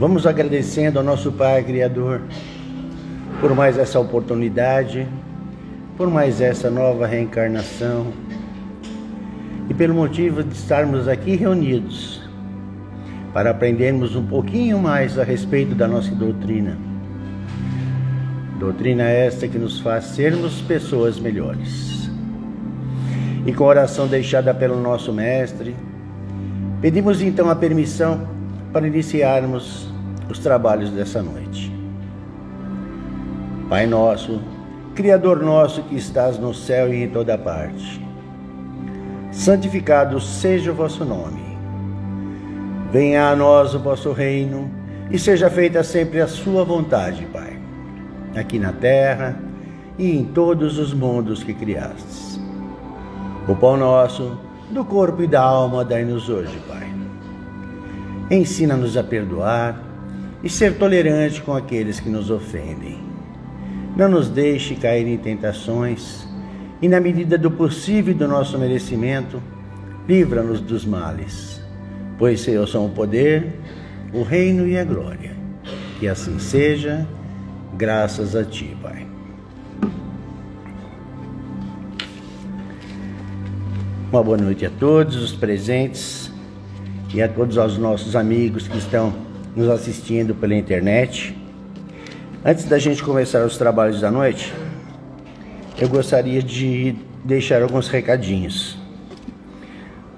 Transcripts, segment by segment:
Vamos agradecendo ao nosso Pai Criador por mais essa oportunidade, por mais essa nova reencarnação e pelo motivo de estarmos aqui reunidos para aprendermos um pouquinho mais a respeito da nossa doutrina. Doutrina esta que nos faz sermos pessoas melhores. E com a oração deixada pelo nosso Mestre, pedimos então a permissão para iniciarmos os trabalhos dessa noite. Pai nosso, Criador nosso que estás no céu e em toda parte, santificado seja o vosso nome. Venha a nós o vosso reino e seja feita sempre a sua vontade, Pai, aqui na terra e em todos os mundos que criastes. O pão nosso, do corpo e da alma, dai-nos hoje, Pai. Ensina-nos a perdoar e ser tolerante com aqueles que nos ofendem. Não nos deixe cair em tentações e, na medida do possível e do nosso merecimento, livra-nos dos males, pois Teu são o poder, o reino e a glória. Que assim seja, graças a Ti, Pai. Uma boa noite a todos os presentes e a todos os nossos amigos que estão nos assistindo pela internet. Antes da gente começar os trabalhos da noite, eu gostaria de deixar alguns recadinhos.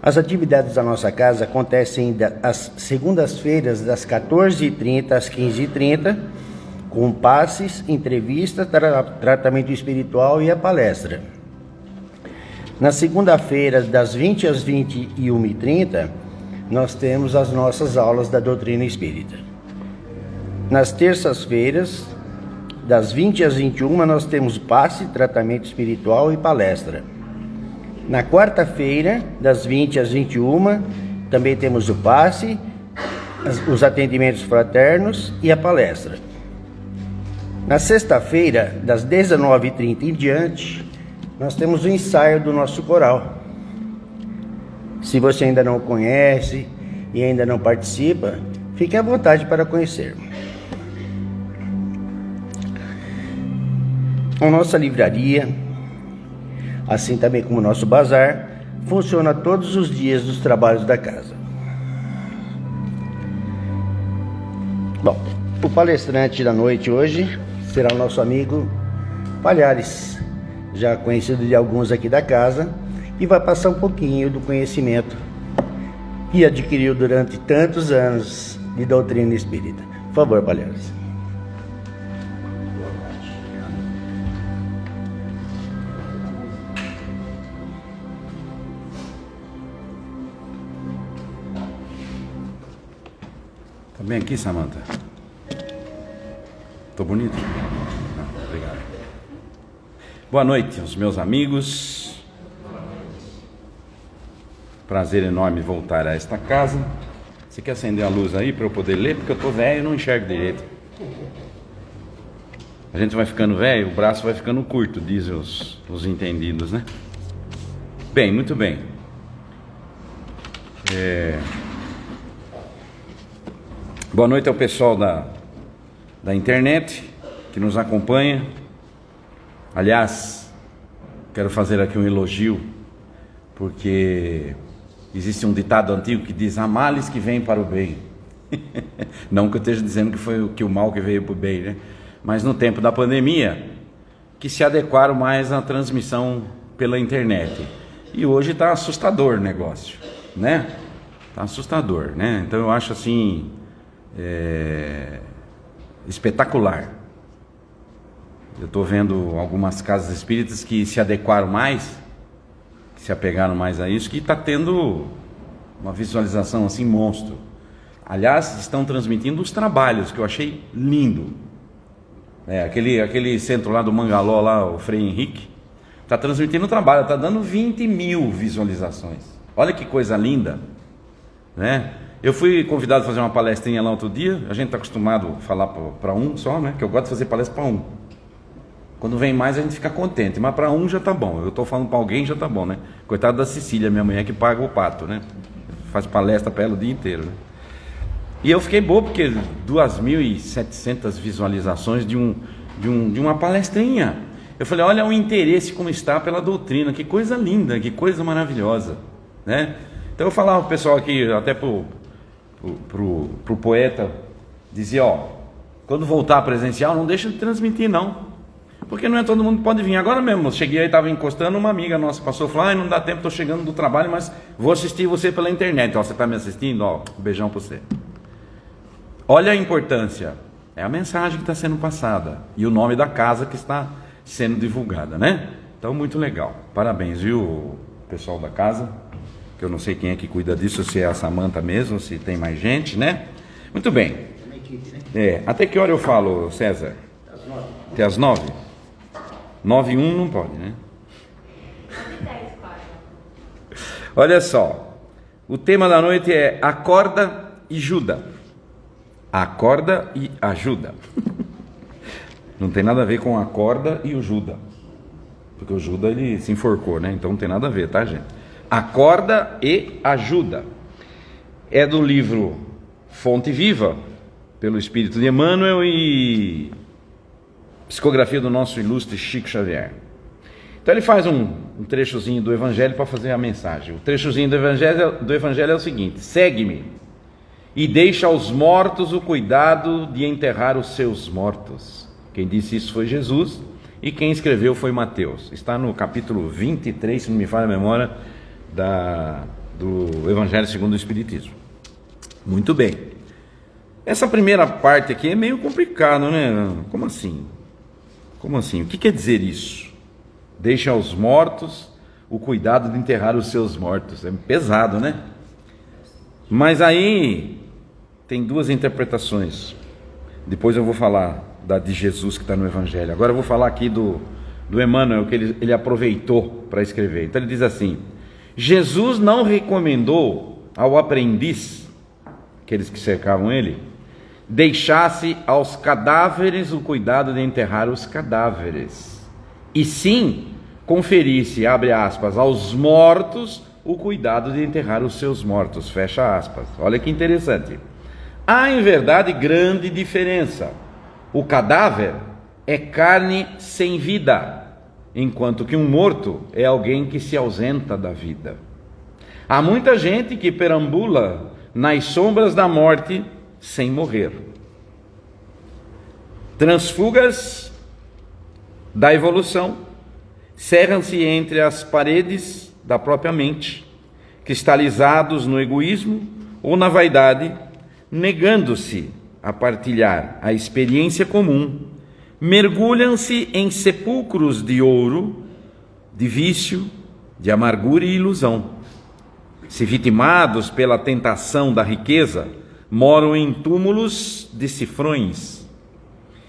As atividades da nossa casa acontecem às segundas-feiras, das 14h30 às 15h30, com passes, entrevista, tratamento espiritual e a palestra. Na segunda-feira, das 20 às 21h30, nós temos as nossas aulas da doutrina espírita. Nas terças-feiras, das 20 às 21, nós temos passe, tratamento espiritual e palestra. Na quarta-feira, das 20 às 21, também temos o passe, os atendimentos fraternos e a palestra. Na sexta-feira, das 19h30 em diante, nós temos o ensaio do nosso coral. Se você ainda não conhece e ainda não participa, fique à vontade para conhecer. A nossa livraria, assim também como o nosso bazar, funciona todos os dias dos trabalhos da casa. Bom, o palestrante da noite hoje será o nosso amigo Palhares, já conhecido de alguns aqui da casa, e vai passar um pouquinho do conhecimento que adquiriu durante tantos anos de doutrina espírita. Por favor, Palhares. Tá bem aqui, Samantha? Tô bonito? Não, obrigado. Boa noite aos meus amigos. Prazer enorme voltar a esta casa. Você quer acender a luz aí para eu poder ler? Porque eu tô velho e não enxergo direito. A gente vai ficando velho, o braço vai ficando curto, dizem os entendidos, né? Bem, muito bem. Boa noite ao pessoal da internet que nos acompanha. Aliás, quero fazer aqui um elogio, porque existe um ditado antigo que diz: há males que vêm para o bem. Não que eu esteja dizendo que foi o mal que veio para o bem, né? Mas no tempo da pandemia, que se adequaram mais à transmissão pela internet. E hoje está assustador o negócio, né? Está assustador, né? Então eu acho assim, espetacular. Eu estou vendo algumas casas espíritas que se adequaram mais, que se apegaram mais a isso, que está tendo uma visualização assim monstro. Aliás, estão transmitindo os trabalhos, que eu achei lindo. Aquele centro lá do Mangaló, lá, o Frei Henrique, está transmitindo o trabalho, está dando 20 mil visualizações. Olha que coisa linda, né? Eu fui convidado a fazer uma palestrinha lá outro dia. A gente está acostumado a falar para um só, né? Que eu gosto de fazer palestra para um. Quando vem mais a gente fica contente, mas para um já tá bom. Eu estou falando para alguém, já tá bom, né? Coitado da Cecília, minha mulher, que paga o pato, né? Faz palestra para ela o dia inteiro, né? E eu fiquei bobo, porque 2.700 visualizações de uma palestrinha. Eu falei, olha o interesse como está pela doutrina, que coisa linda, que coisa maravilhosa, né? Então eu falava pro pessoal aqui, até pro poeta, dizia, quando voltar presencial, não deixa de transmitir não, porque não é todo mundo que pode vir. Agora mesmo, eu cheguei aí, estava encostando, uma amiga nossa passou, falou, não dá tempo, estou chegando do trabalho, mas vou assistir você pela internet. Você está me assistindo? Um beijão para você. Olha a importância, é a mensagem que está sendo passada, e o nome da casa que está sendo divulgada, né? Então, muito legal, parabéns, viu, pessoal da casa, que eu não sei quem é que cuida disso, se é a Samanta mesmo, se tem mais gente, né? Muito bem. Até que hora eu falo, César? Até às 9? 9h01 não pode, né? Olha só, o tema da noite é acorda e ajuda. Acorda e ajuda. Não tem nada a ver com acorda e o Judas, porque o Judas ele se enforcou, né? Então não tem nada a ver, tá, gente? Acorda e ajuda. É do livro Fonte Viva, pelo Espírito de Emmanuel, e psicografia do nosso ilustre Chico Xavier. Então ele faz um trechozinho do Evangelho para fazer a mensagem. O trechozinho do Evangelho é o seguinte: segue-me e deixa aos mortos o cuidado de enterrar os seus mortos. Quem disse isso foi Jesus, e quem escreveu foi Mateus. Está no capítulo 23, se não me falha a memória, do Evangelho segundo o Espiritismo. Muito bem. Essa primeira parte aqui é meio complicado, né? Como assim? Como assim? O que quer dizer isso? Deixa aos mortos o cuidado de enterrar os seus mortos. É pesado, né? Mas aí tem duas interpretações. Depois eu vou falar da de Jesus que está no Evangelho. Agora eu vou falar aqui do Emmanuel, que ele aproveitou para escrever. Então ele diz assim: Jesus não recomendou ao aprendiz, aqueles que cercavam ele, deixasse aos cadáveres o cuidado de enterrar os cadáveres, e sim conferisse, abre aspas, aos mortos o cuidado de enterrar os seus mortos, fecha aspas. Olha que interessante. Há em verdade grande diferença. O cadáver é carne sem vida, enquanto que um morto é alguém que se ausenta da vida. Há muita gente que perambula nas sombras da morte sem morrer. Transfugas da evolução cerram-se entre as paredes da própria mente, cristalizados no egoísmo ou na vaidade, negando-se a partilhar a experiência comum, mergulham-se em sepulcros de ouro, de vício, de amargura e ilusão. Se vitimados pela tentação da riqueza, moram em túmulos de cifrões.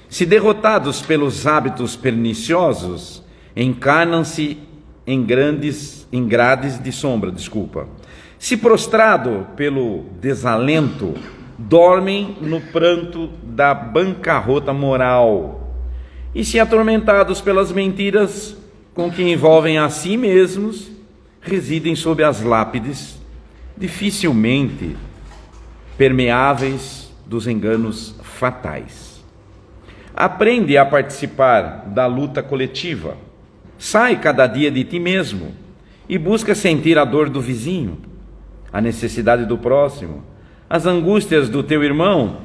Se derrotados pelos hábitos perniciosos, encarnam-se em grades de sombra, Se prostrado pelo desalento, dormem no pranto da bancarrota moral. E se atormentados pelas mentiras com que envolvem a si mesmos, residem sob as lápides, dificilmente permeáveis dos enganos fatais. Aprende a participar da luta coletiva. Sai cada dia de ti mesmo e busca sentir a dor do vizinho, a necessidade do próximo, as angústias do teu irmão,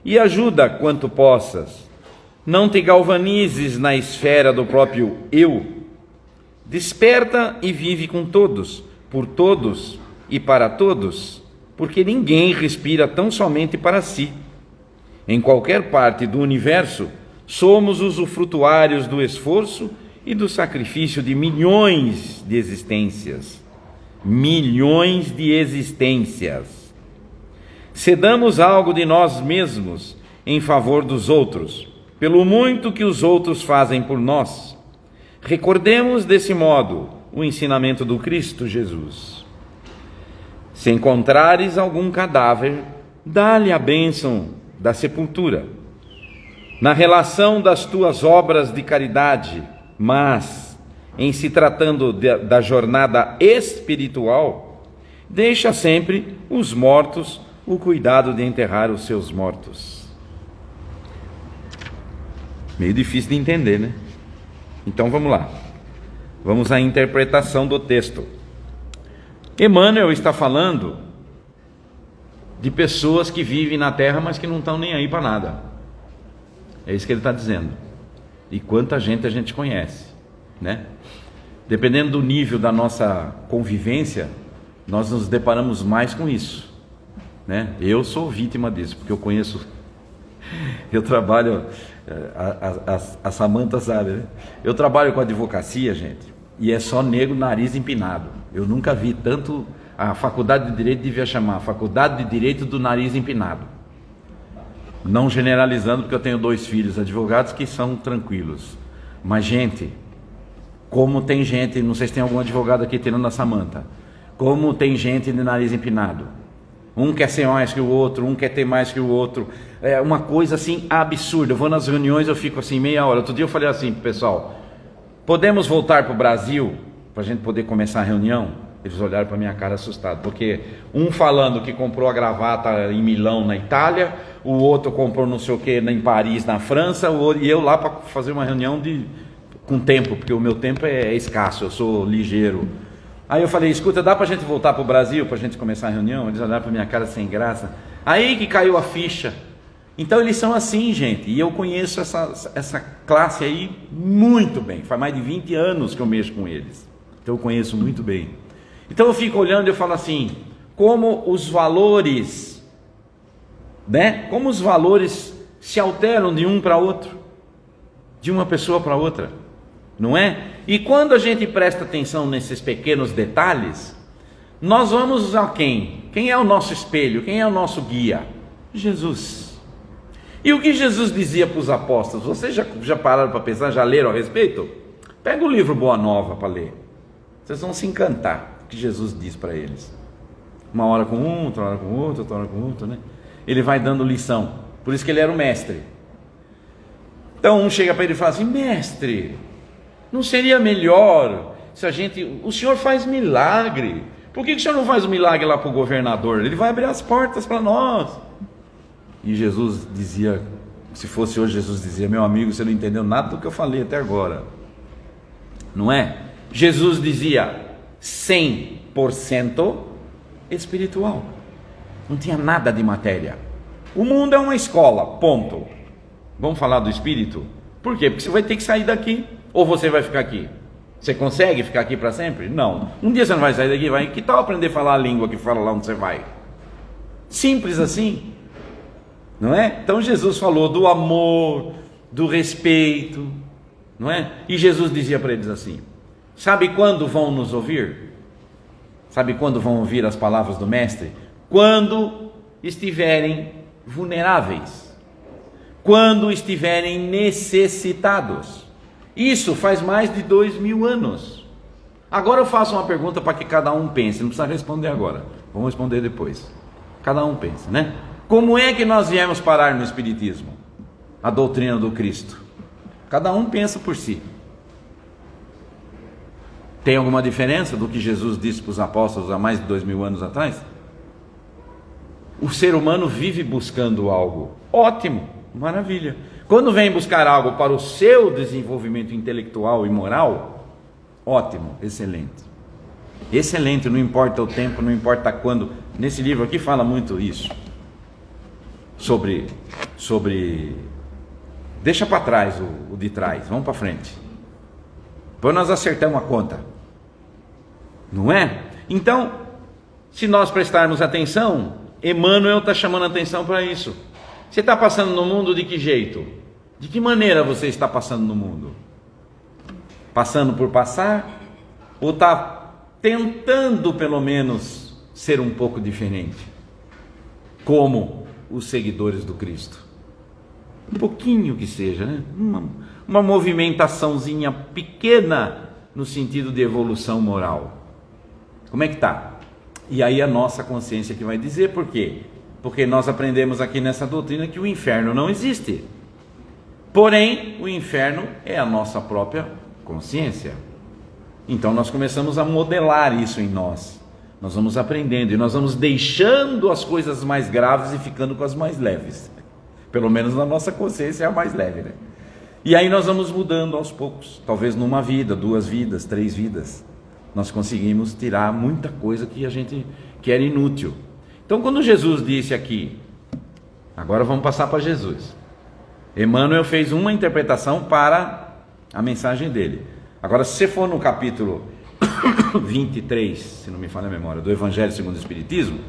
e ajuda quanto possas. Não te galvanizes na esfera do próprio eu. Desperta e vive com todos, por todos e para todos, porque ninguém respira tão somente para si. Em qualquer parte do universo, somos usufrutuários do esforço e do sacrifício de milhões de existências. Milhões de existências. Cedamos algo de nós mesmos em favor dos outros, pelo muito que os outros fazem por nós. Recordemos desse modo o ensinamento do Cristo Jesus. Se encontrares algum cadáver, dá-lhe a bênção da sepultura. Na relação das tuas obras de caridade, mas, em se tratando da jornada espiritual, deixa sempre os mortos o cuidado de enterrar os seus mortos. Meio difícil de entender, né? Então vamos lá. Vamos à interpretação do texto. Emmanuel está falando de pessoas que vivem na terra, mas que não estão nem aí para nada. É isso que ele está dizendo. E quanta gente a gente conhece, né? Dependendo do nível da nossa convivência, nós nos deparamos mais com isso, né? Eu sou vítima disso, porque eu conheço, eu trabalho, a Samanta sabe, né? Eu trabalho com advocacia, gente, e é só nego nariz empinado. Eu nunca vi tanto. A faculdade de Direito devia chamar Faculdade de Direito do Nariz Empinado. Não generalizando, porque eu tenho 2 filhos advogados que são tranquilos. Mas, gente, como tem gente, não sei se tem algum advogado aqui tirando a Samanta, como tem gente de nariz empinado. Um quer ser mais que o outro, um quer ter mais que o outro. É uma coisa assim absurda. Eu vou nas reuniões, eu fico assim meia hora. Outro dia eu falei assim pro pessoal: podemos voltar para o Brasil para a gente poder começar a reunião? Eles olharam para minha cara assustados, porque um falando que comprou a gravata em Milão, na Itália, o outro comprou não sei o que em Paris, na França, e eu lá para fazer uma reunião com tempo, porque o meu tempo é escasso, eu sou ligeiro. Aí eu falei: escuta, dá para a gente voltar para o Brasil para a gente começar a reunião? Eles olharam para minha cara sem graça. Aí que caiu a ficha. Então eles são assim, gente, e eu conheço essa classe aí muito bem. Faz mais de 20 anos que eu mexo com eles, então eu conheço muito bem. Então eu fico olhando e eu falo assim: como os valores, né? Como os valores se alteram de um para outro, de uma pessoa para outra, não é? E quando a gente presta atenção nesses pequenos detalhes, nós vamos a quem? Quem é o nosso espelho? Quem é o nosso guia? Jesus. E o que Jesus dizia para os apóstolos? Vocês já pararam para pensar, já leram a respeito? Pega o livro Boa Nova para ler. Vocês vão se encantar que Jesus diz para eles. Uma hora com um, outra hora com outro, outra hora com outro, né? Ele vai dando lição. Por isso que ele era o mestre. Então um chega para ele e fala assim: mestre, não seria melhor se o senhor faz milagre, por que o senhor não faz um milagre lá para o governador? Ele vai abrir as portas para nós. E Jesus dizia, se fosse hoje, Jesus dizia: meu amigo, você não entendeu nada do que eu falei até agora, não é? Jesus dizia 100% espiritual, não tinha nada de matéria. O mundo é uma escola, ponto. Vamos falar do espírito? Por quê? Porque você vai ter que sair daqui, ou você vai ficar aqui. Você consegue ficar aqui para sempre? Não. Um dia você não vai sair daqui, vai. Que tal aprender a falar a língua que fala lá onde você vai? Simples assim, não é? Então Jesus falou do amor, do respeito, não é? E Jesus dizia para eles assim: sabe quando vão nos ouvir? Sabe quando vão ouvir as palavras do Mestre? Quando estiverem vulneráveis, quando estiverem necessitados. Isso faz mais de 2000 anos. Agora eu faço uma pergunta para que cada um pense, não precisa responder agora, vamos responder depois. Cada um pensa, né? Como é que nós viemos parar no Espiritismo? A doutrina do Cristo. Cada um pensa por si. Tem alguma diferença do que Jesus disse para os apóstolos há mais de 2000 anos atrás? O ser humano vive buscando algo. Ótimo, maravilha. Quando vem buscar algo para o seu desenvolvimento intelectual e moral, ótimo, excelente. Excelente, não importa o tempo, não importa quando. Nesse livro aqui fala muito isso. Sobre deixa para trás o de trás, vamos para frente. Depois nós acertamos a conta, não é? Então, se nós prestarmos atenção, Emmanuel está chamando a atenção para isso. Você está passando no mundo de que jeito? De que maneira você está passando no mundo? Passando por passar? Ou está tentando pelo menos ser um pouco diferente? Como os seguidores do Cristo? Um pouquinho que seja, né? Uma movimentaçãozinha pequena no sentido de evolução moral. Como é que está? E aí a nossa consciência que vai dizer. Por quê? Porque nós aprendemos aqui nessa doutrina que o inferno não existe. Porém, o inferno é a nossa própria consciência. Então nós começamos a modelar isso em nós. Nós vamos aprendendo e nós vamos deixando as coisas mais graves e ficando com as mais leves. Pelo menos na nossa consciência é a mais leve, né? E aí nós vamos mudando aos poucos. Talvez numa vida, 2 vidas, 3 vidas, nós conseguimos tirar muita coisa que era inútil. Então quando Jesus disse aqui, agora vamos passar para Jesus. Emmanuel fez uma interpretação para a mensagem dele. Agora, se você for no capítulo 23, se não me falha a memória, do Evangelho segundo o Espiritismo,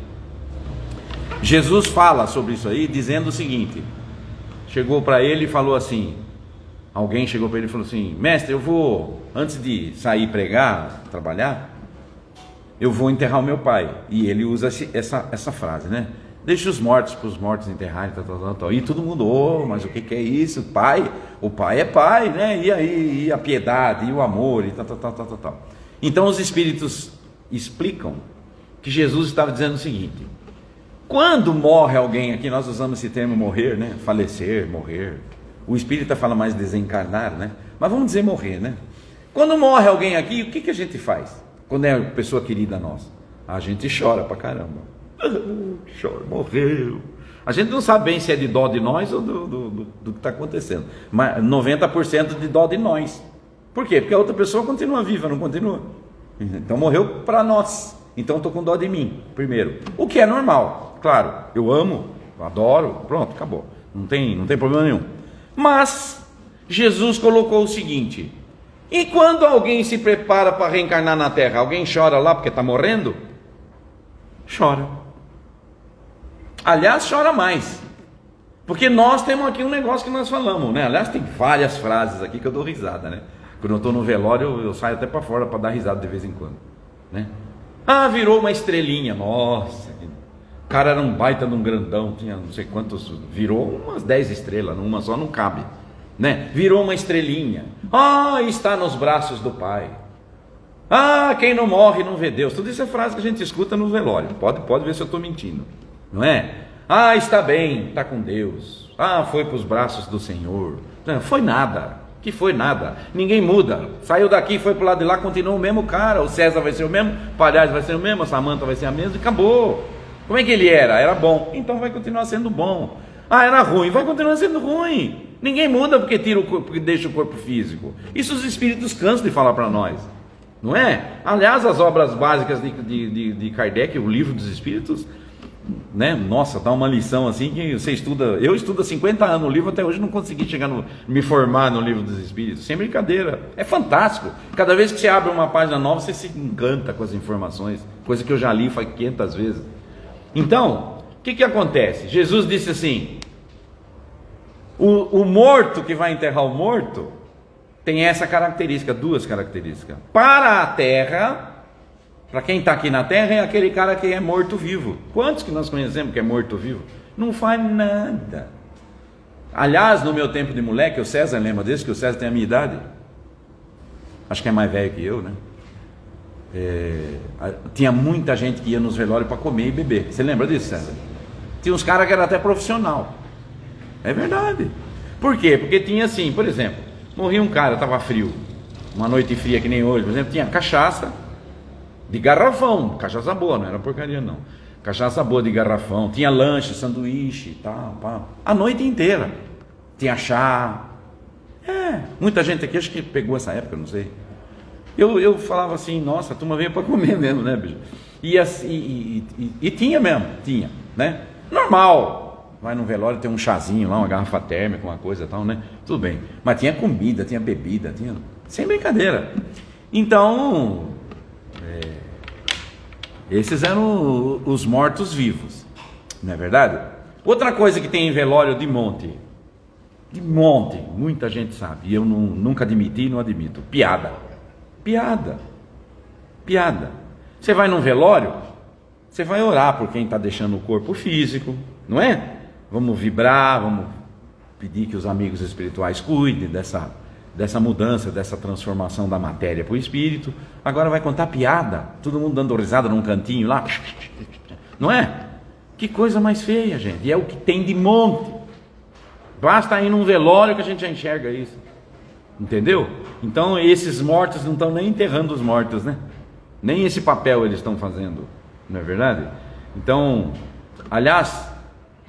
Jesus fala sobre isso aí, dizendo o seguinte: chegou para ele e falou assim, alguém chegou para ele e falou assim: mestre, eu vou, antes de sair pregar, trabalhar, eu vou enterrar o meu pai. E ele usa essa frase, né? Deixa os mortos para os mortos enterrarem, tal. E todo mundo, mas o que é isso? Pai, o pai é pai, né? E aí, e a piedade, e o amor, e tal. Então os espíritos explicam que Jesus estava dizendo o seguinte: quando morre alguém, aqui nós usamos esse termo morrer, né? Falecer, morrer. O espírita fala mais desencarnar, né? Mas vamos dizer morrer, né? Quando morre alguém aqui, o que a gente faz? Quando é pessoa querida nossa? A gente chora pra caramba. Chora, morreu. A gente não sabe bem se é de dó de nós ou do que está acontecendo, mas 90% de dó de nós. Por quê? Porque a outra pessoa continua viva, não continua? Então morreu para nós, então estou com dó de mim primeiro, o que é normal, claro. Eu amo, eu adoro, pronto, acabou, não tem problema nenhum. Mas Jesus colocou o seguinte: e quando alguém se prepara para reencarnar na terra, alguém chora lá porque está morrendo? Chora. Aliás, chora mais, porque nós temos aqui um negócio que nós falamos, né? Aliás, tem várias frases aqui que eu dou risada, né? Quando eu estou no velório, eu saio até para fora para dar risada de vez em quando, né? Virou uma estrelinha, nossa, o cara era um baita de um grandão, tinha não sei quantos, virou umas 10 estrelas, uma só não cabe, né? Virou uma estrelinha, está nos braços do Pai. Quem não morre não vê Deus. Tudo isso é frase que a gente escuta no velório. Pode ver se eu estou mentindo, não é? Está bem, está com Deus. Foi para os braços do Senhor. Não, foi nada. Que foi nada. Ninguém muda. Saiu daqui, foi para o lado de lá, continua o mesmo cara. O César vai ser o mesmo, o Palhares vai ser o mesmo, a Samanta vai ser a mesma e acabou. Como é que ele era? Era bom. Então vai continuar sendo bom. Era ruim, vai continuar sendo ruim. Ninguém muda porque tira o corpo, porque deixa o corpo físico. Isso os espíritos cansam de falar para nós, não é? Aliás, as obras básicas de Kardec, o Livro dos Espíritos, né? Nossa, dá uma lição assim que você estuda. Eu estudo há 50 anos o livro, até hoje não consegui me formar no Livro dos Espíritos. Sem brincadeira, é fantástico. Cada vez que você abre uma página nova, você se encanta com as informações, coisa que eu já li 500 vezes. Então, o que acontece? Jesus disse assim: o morto que vai enterrar o morto tem essa característica, 2 características. Para a terra, para quem está aqui na terra, é aquele cara que é morto-vivo. Quantos que nós conhecemos que é morto-vivo? Não faz nada. Aliás, no meu tempo de moleque, o César lembra desse, que o César tem a minha idade. Acho que é mais velho que eu, né? Tinha muita gente que ia nos velórios para comer e beber. Você lembra disso, César? Tinha uns caras que eram até profissional. É verdade. Por quê? Porque tinha assim, por exemplo, morria um cara, estava frio, uma noite fria que nem hoje, por exemplo, tinha cachaça de garrafão, cachaça boa, não era porcaria não, cachaça boa de garrafão, tinha lanche, sanduíche e tal, a noite inteira, tinha chá, muita gente aqui, acho que pegou essa época, não sei, eu falava assim, nossa, a turma veio para comer mesmo, né, bicho? E tinha mesmo, né, normal. Vai no velório, tem um chazinho lá, uma garrafa térmica, uma coisa e tal, né? Tudo bem. Mas tinha comida, tinha bebida, sem brincadeira. Então, esses eram os mortos-vivos, não é verdade? Outra coisa que tem em velório de monte, muita gente sabe, e eu nunca admiti e não admito: piada. Você vai num velório, você vai orar por quem está deixando o corpo físico, não é? Vamos vibrar, vamos pedir que os amigos espirituais cuidem dessa mudança, dessa transformação da matéria para o espírito. Agora vai contar piada, todo mundo dando risada num cantinho lá, não é? Que coisa mais feia, gente. E é o que tem de monte. Basta ir num velório que a gente já enxerga isso, entendeu? Então esses mortos não estão nem enterrando os mortos, né? Nem esse papel eles estão fazendo. não é verdade? Então, aliás,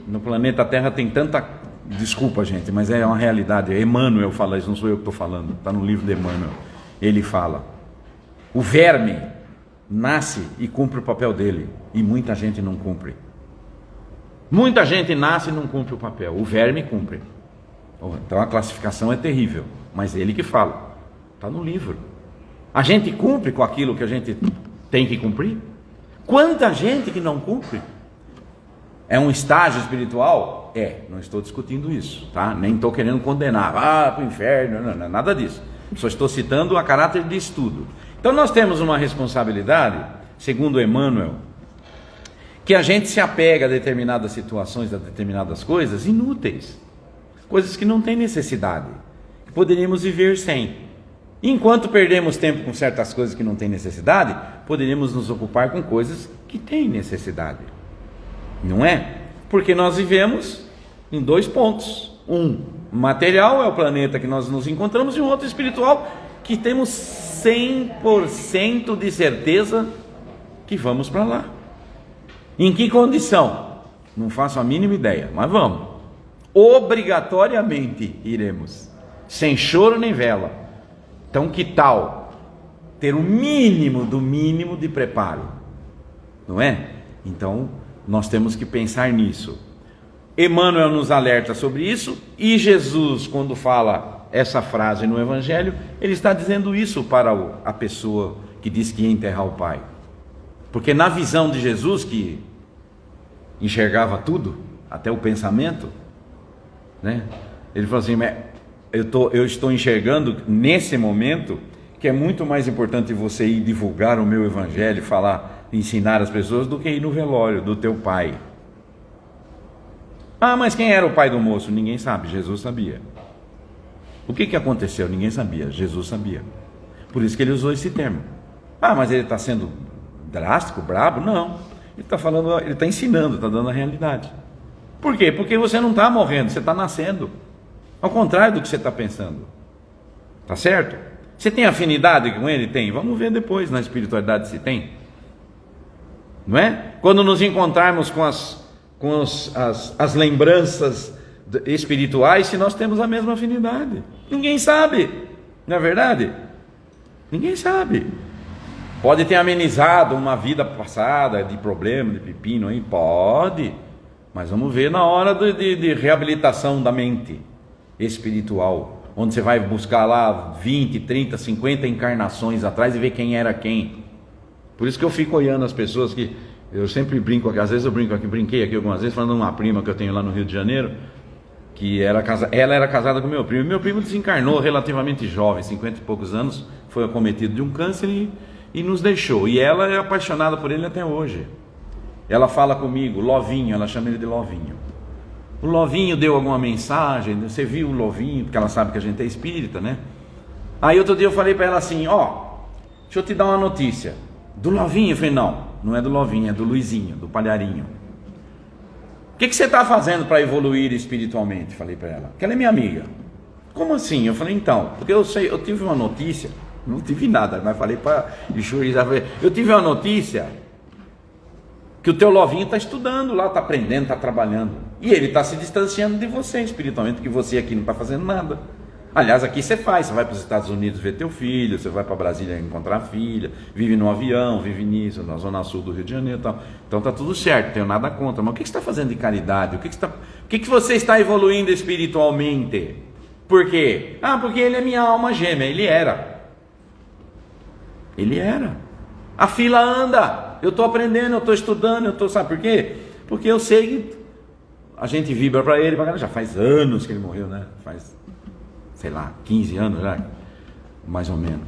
no planeta Terra tem tanta... Desculpa, gente, mas é uma realidade. Emmanuel fala isso, não sou eu que estou falando. Está no livro de Emmanuel. Ele fala: o verme nasce e cumpre o papel dele, e muita gente não cumpre. Muita gente nasce e não cumpre o papel. O verme cumpre. Então a classificação é terrível, mas ele que fala. Está no livro. A gente cumpre com aquilo que a gente tem que cumprir? Quanta gente que não cumpre? É um estágio espiritual? Não estou discutindo isso, tá? Nem estou querendo condenar, para o inferno, não, nada disso. Só estou citando a caráter de estudo. Então nós temos uma responsabilidade, segundo Emmanuel, que a gente se apega a determinadas situações, a determinadas coisas inúteis, coisas que não têm necessidade, que poderíamos viver sem. Enquanto perdemos tempo com certas coisas que não têm necessidade, poderíamos nos ocupar com coisas que têm necessidade. Não é? Porque nós vivemos em dois pontos. Um material, é o planeta que nós nos encontramos, e um outro espiritual, que temos 100% de certeza que vamos para lá. Em que condição? Não faço a mínima ideia, mas vamos. Obrigatoriamente iremos, sem choro nem vela. Então que tal ter o mínimo do mínimo de preparo? Não é? Então nós temos que pensar nisso. Emmanuel nos alerta sobre isso, e Jesus, quando fala essa frase no Evangelho, ele está dizendo isso para a pessoa que diz que ia enterrar o pai. Porque na visão de Jesus, que enxergava tudo, até o pensamento, né? Ele falou assim: eu estou enxergando nesse momento que é muito mais importante você ir divulgar o meu Evangelho, falar, ensinar as pessoas, do que ir no velório do teu pai. Ah, mas quem era o pai do moço? Ninguém sabe, Jesus sabia. O que aconteceu? Ninguém sabia, Jesus sabia. Por isso que ele usou esse termo. Ah, mas ele está sendo drástico, brabo? Não, ele está falando, ele está ensinando, está dando a realidade. Por quê? Porque você não está morrendo, você está nascendo. Ao contrário do que você está pensando. Tá certo? Você tem afinidade com ele? Tem. Vamos ver depois na espiritualidade se tem. Não é? Quando nos encontrarmos com as lembranças espirituais, se nós temos a mesma afinidade. Ninguém sabe, não é verdade? Ninguém sabe. Pode ter amenizado uma vida passada de problema, de pepino aí, pode, mas vamos ver na hora de reabilitação da mente espiritual, onde você vai buscar lá 20, 30, 50 encarnações atrás e ver quem era quem. Por isso que eu fico olhando as pessoas que eu sempre brinco aqui, às vezes eu brinquei aqui algumas vezes, falando de uma prima que eu tenho lá no Rio de Janeiro, que ela era casada com meu primo. Meu primo desencarnou relativamente jovem, 50 e poucos anos, foi acometido de um câncer e nos deixou. E ela é apaixonada por ele até hoje. Ela fala comigo, Lovinho, ela chama ele de Lovinho. O Lovinho deu alguma mensagem, você viu o Lovinho, porque ela sabe que a gente é espírita, né? Aí outro dia eu falei para ela assim: deixa eu te dar uma notícia. Do Lovinho? Eu falei: não é do Lovinho, é do Luizinho, do Palharinho. O que você está fazendo para evoluir espiritualmente? Falei para ela, que ela é minha amiga. Como assim? Eu falei: então, porque eu tive uma notícia, não tive nada, mas falei para juizar, eu tive uma notícia que o teu Lovinho está estudando lá, está aprendendo, está trabalhando, e ele está se distanciando de você espiritualmente, que você aqui não está fazendo nada. Aliás, aqui você vai para os Estados Unidos ver teu filho, você vai para Brasília encontrar a filha, vive no avião, vive nisso, na zona sul do Rio de Janeiro e tal. Então está tudo certo, não tenho nada contra. Mas o que você está fazendo de caridade? O que você está evoluindo espiritualmente? Por quê? Porque ele é minha alma gêmea. Ele era. A fila anda. Eu estou aprendendo, eu estou estudando, sabe por quê? Porque eu sei que a gente vibra para ele, já faz anos que ele morreu, né? Faz, sei lá, 15 anos já, mais ou menos.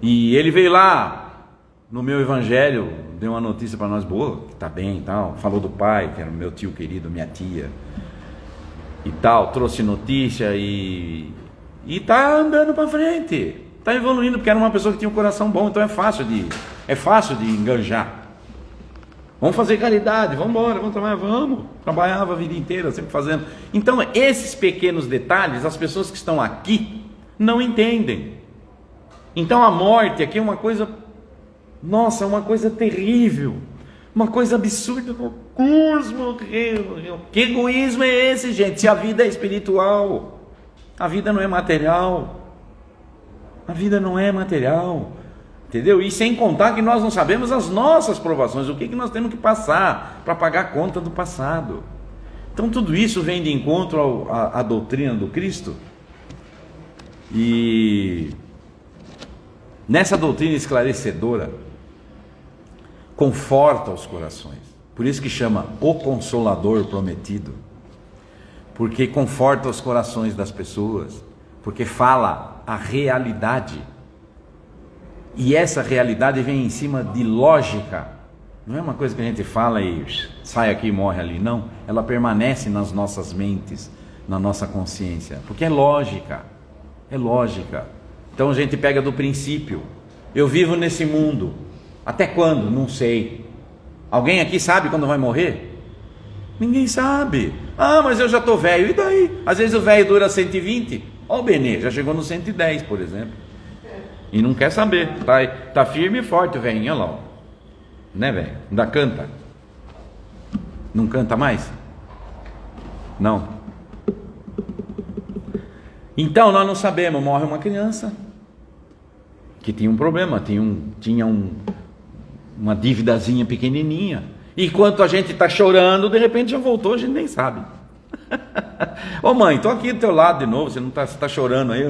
E ele veio lá no meu Evangelho, deu uma notícia para nós boa, que está bem e tal, falou do pai, que era o meu tio querido, minha tia e tal, trouxe notícia e está andando para frente, está evoluindo, porque era uma pessoa que tinha um coração bom, então é fácil de enganjar. Vamos fazer caridade, vamos embora, vamos trabalhar, vamos. Trabalhava a vida inteira, sempre fazendo. Então, esses pequenos detalhes, as pessoas que estão aqui não entendem. Então, a morte aqui é uma coisa Nossa, uma coisa terrível, uma coisa absurda. Que egoísmo é esse, gente? Se a vida é espiritual, a vida não é material. A vida não é material, entendeu? E sem contar que nós não sabemos as nossas provações, o que nós temos que passar para pagar a conta do passado. Então tudo isso vem de encontro à doutrina do Cristo. E nessa doutrina esclarecedora, conforta os corações. Por isso que chama o Consolador Prometido. Porque conforta os corações das pessoas. Porque fala a realidade. E essa realidade vem em cima de lógica. Não é uma coisa que a gente fala e sai aqui e morre ali. Não, ela permanece nas nossas mentes, na nossa consciência. Porque é lógica. É lógica. Então a gente pega do princípio. Eu vivo nesse mundo. Até quando? Não sei. Alguém aqui sabe quando vai morrer? Ninguém sabe. Ah, mas eu já estou velho. E daí? Às vezes o velho dura 120. Olha o Benê, já chegou no 110, por exemplo. E não quer saber. Tá firme e forte o velhinho, olha lá. Né, velho? Ainda canta. Não canta mais? Não. Então nós não sabemos. Morre uma criança que tinha um problema, tinha uma dívidazinha pequenininha. Enquanto a gente está chorando, de repente já voltou, a gente nem sabe. Ô mãe, estou aqui do teu lado de novo, você não está chorando aí?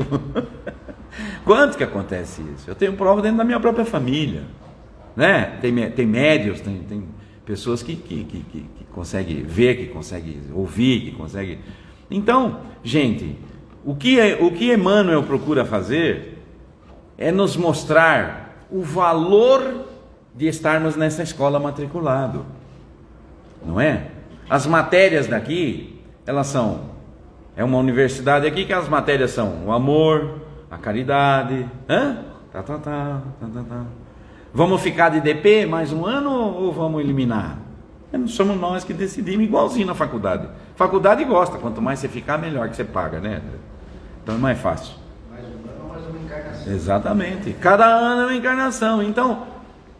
Quanto que acontece isso? Eu tenho prova dentro da minha própria família, né? Tem médios, tem pessoas que conseguem ver, que conseguem ouvir, que conseguem... Então, gente, o que Emmanuel procura fazer é nos mostrar o valor de estarmos nessa escola matriculado, não é? As matérias daqui, elas é uma universidade aqui que as matérias são o amor, a caridade, Vamos ficar de DP mais um ano ou vamos eliminar? Somos nós que decidimos, igualzinho na faculdade. Faculdade gosta, quanto mais você ficar, melhor que você paga, né? Então é mais fácil. Mais um ano, mais uma encarnação. Exatamente. Cada ano é uma encarnação. Então,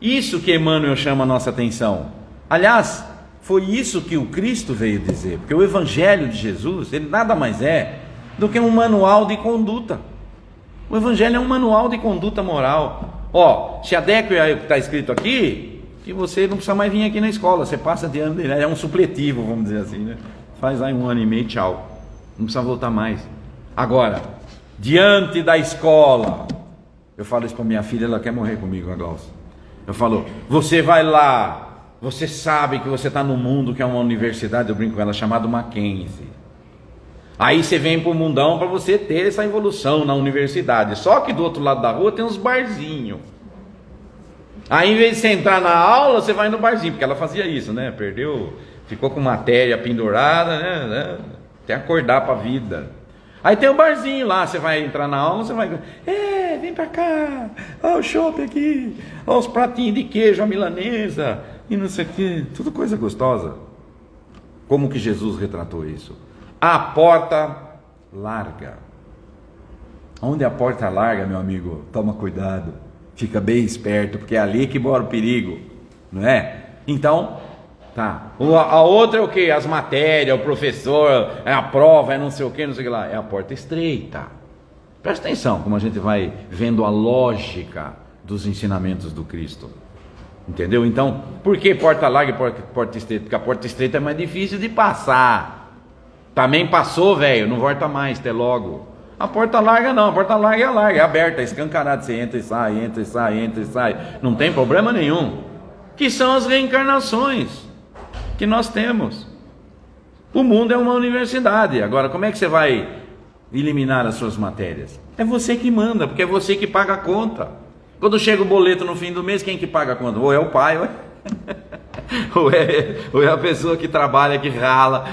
isso que Emmanuel chama a nossa atenção. Aliás, foi isso que o Cristo veio dizer. Porque o Evangelho de Jesus, ele nada mais é do que um manual de conduta. O Evangelho é um manual de conduta moral. Se adequa ao que está escrito aqui, que você não precisa mais vir aqui na escola, você passa de ano, é um supletivo, vamos dizer assim, né? Faz aí 1 ano e meio, tchau, não precisa voltar mais. Agora, diante da escola, eu falo isso para minha filha, ela quer morrer comigo, a Glaucia. Eu falo, você vai lá, você sabe que você está no mundo que é uma universidade, eu brinco com ela, chamado Mackenzie. Aí você vem para o mundão para você ter essa evolução na universidade. Só que do outro lado da rua tem uns barzinhos. Aí em vez de você entrar na aula, você vai no barzinho, porque ela fazia isso, né? Ficou com matéria pendurada, né? Até acordar para a vida. Aí tem um barzinho lá, você vai entrar na aula, você vai... vem para cá, olha o chopp aqui, olha os pratinhos de queijo, a milanesa, e não sei o que, tudo coisa gostosa. Como que Jesus retratou isso? A porta larga. Onde a porta larga, meu amigo, toma cuidado, fica bem esperto, porque é ali que mora o perigo, não é? Então, tá. A outra é o que? As matérias, o professor, é a prova, é não sei o que, não sei o que lá. É a porta estreita. Presta atenção como a gente vai vendo a lógica dos ensinamentos do Cristo. Entendeu? Então, por que porta larga e porta estreita? Porque a porta estreita é mais difícil de passar. Também passou, velho, não volta mais, até logo. A porta larga não, a porta larga é aberta, é escancarada, você entra e sai, entra e sai, entra e sai, não tem problema nenhum. Que são as reencarnações que nós temos. O mundo é uma universidade. Agora, como é que você vai eliminar as suas matérias? É você que manda, porque é você que paga a conta. Quando chega o boleto no fim do mês, quem que paga a conta? Ou é o pai, ou é a pessoa que trabalha, que rala.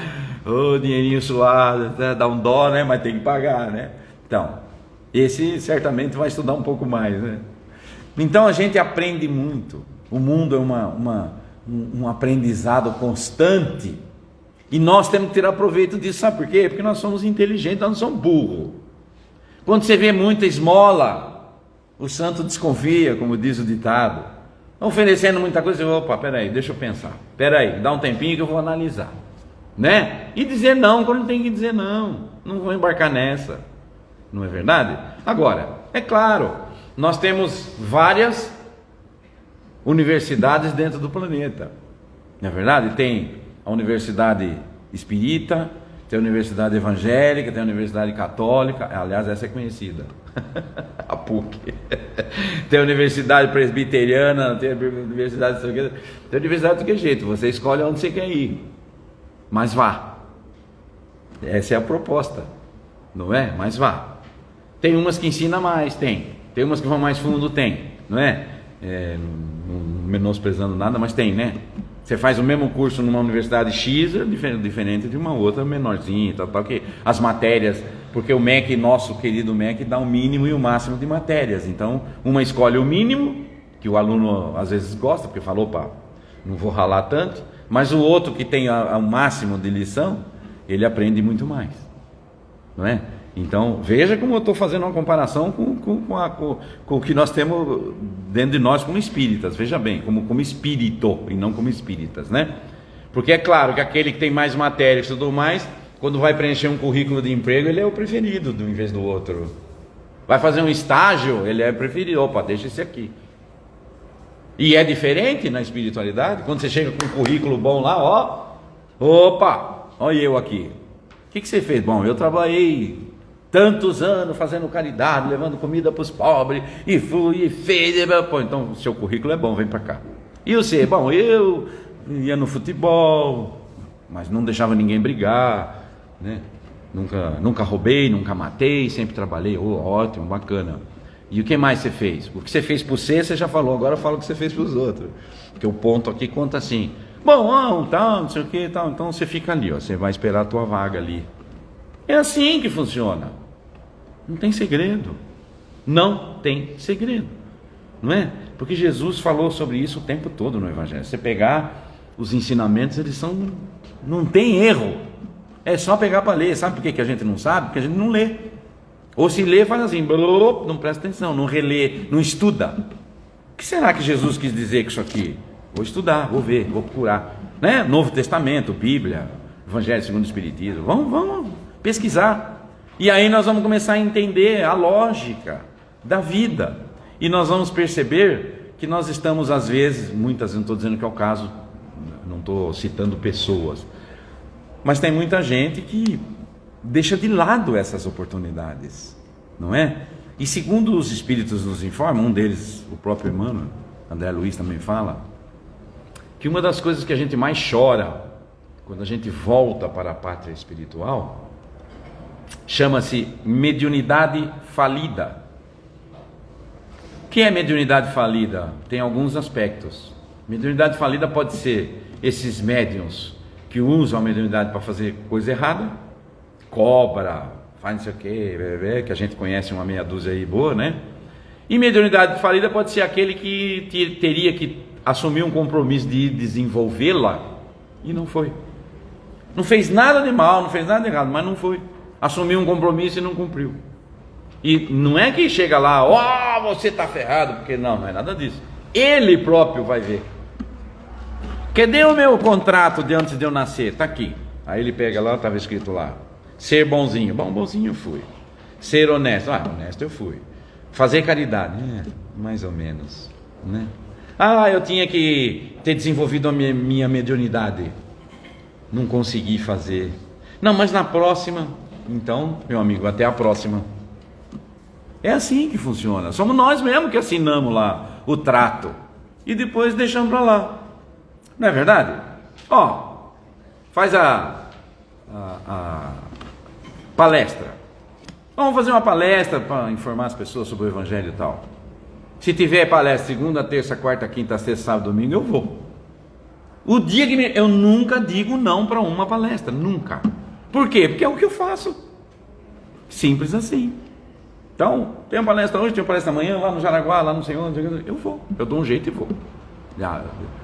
Dinheirinho suado, dá um dó, né? Mas tem que pagar, né? Então, esse certamente vai estudar um pouco mais, né? Então a gente aprende muito. O mundo é um aprendizado constante. E nós temos que tirar proveito disso, sabe por quê? Porque nós somos inteligentes, nós não somos burros. Quando você vê muita esmola, o santo desconfia, como diz o ditado. oferecendo muita coisa, opa, peraí, deixa eu pensar, peraí, dá um tempinho que eu vou analisar, né? E dizer não quando tem que dizer não, não vou embarcar nessa, não é verdade? Agora, é claro, nós temos várias universidades dentro do planeta, não é verdade? Tem a universidade espírita, tem a universidade evangélica, tem a universidade católica, aliás, essa é conhecida, a PUC, tem a universidade presbiteriana, tem a universidade, tem a universidade do que jeito, você escolhe onde você quer ir, mas vá, essa é a proposta, não é? Mas vá. Tem umas que ensinam mais, tem umas que vão mais fundo, tem, não é? Não menosprezando nada, mas tem, né? Você faz o mesmo curso numa universidade X, é diferente de uma outra menorzinha, tal, que as matérias, porque o MEC, nosso querido MEC, dá o mínimo e o máximo de matérias. Então, uma escolhe o mínimo, que o aluno às vezes gosta, porque falou, opa, não vou ralar tanto, mas o outro que tem o máximo de lição, ele aprende muito mais, não é? Então, veja como eu estou fazendo uma comparação com o que nós temos dentro de nós como espíritas, veja bem, como espírito e não como espíritas, né? Porque é claro que aquele que tem mais matéria e tudo mais, quando vai preencher um currículo de emprego, ele é o preferido em vez do outro. Vai fazer um estágio, ele é preferido, opa, deixa esse aqui. E é diferente na espiritualidade, quando você chega com um currículo bom lá, ó, opa, olha eu aqui. O que você fez? Bom, eu trabalhei tantos anos fazendo caridade, levando comida para os pobres, e fui, e fez, pô, então o seu currículo é bom, vem para cá. E você? Bom, eu ia no futebol, mas não deixava ninguém brigar, né? Nunca roubei, nunca matei, sempre trabalhei, ótimo, bacana. E o que mais você fez? O que você fez por você já falou, agora fala o que você fez para os outros, porque o ponto aqui conta assim, bom, tal, não sei o que, tal, então você fica ali, ó, você vai esperar a tua vaga ali. É assim que funciona. Não tem segredo. Não tem segredo. Não é? Porque Jesus falou sobre isso o tempo todo no Evangelho. Você pegar os ensinamentos, eles não tem erro. É só pegar para ler. Sabe por que a gente não sabe? Porque a gente não lê. Ou se lê, faz assim, não presta atenção, não relê, não estuda. O que será que Jesus quis dizer com isso aqui? Vou estudar, vou ver, vou procurar. Né? Novo Testamento, Bíblia, Evangelho segundo o Espiritismo. Vamos pesquisar. E aí nós vamos começar a entender a lógica da vida. E nós vamos perceber que nós estamos, às vezes, muitas, não estou dizendo que é o caso, não estou citando pessoas, mas tem muita gente que deixa de lado essas oportunidades, não é? E segundo os espíritos nos informam, um deles, o próprio Emmanuel, André Luiz também fala, que uma das coisas que a gente mais chora quando a gente volta para a pátria espiritual chama-se mediunidade falida. O que é mediunidade falida? Tem alguns aspectos. Mediunidade falida pode ser esses médiuns que usam a mediunidade para fazer coisa errada, cobra, faz não sei o que a gente conhece uma meia dúzia aí boa, né? E mediunidade falida pode ser aquele que teria que assumir um compromisso de desenvolvê-la e não foi. Não fez nada de mal, não fez nada de errado, mas não foi. Assumiu um compromisso e não cumpriu. E não é que chega lá, você está ferrado, porque não é nada disso. Ele próprio vai ver. Cadê o meu contrato de antes de eu nascer? Está aqui. Aí ele pega lá, estava escrito lá, ser bonzinho. Bom, bonzinho eu fui. Ser honesto, honesto eu fui. Fazer caridade, mais ou menos, né? Eu tinha que ter desenvolvido a minha mediunidade. Não consegui fazer. Não, mas na próxima. Então, meu amigo, até a próxima. É assim que funciona. Somos nós mesmos que assinamos lá o trato e depois deixamos para lá. Não é verdade? Faz a palestra. Vamos fazer uma palestra para informar as pessoas sobre o Evangelho e tal. Se tiver palestra segunda, terça, quarta, quinta, sexta, sábado, domingo, eu vou. O dia que eu nunca digo não para uma palestra, nunca. Por quê? Porque é o que eu faço. Simples assim. Então, tem uma palestra hoje, tem uma palestra amanhã, lá no Jaraguá, lá não sei onde, eu vou. Eu dou um jeito e vou.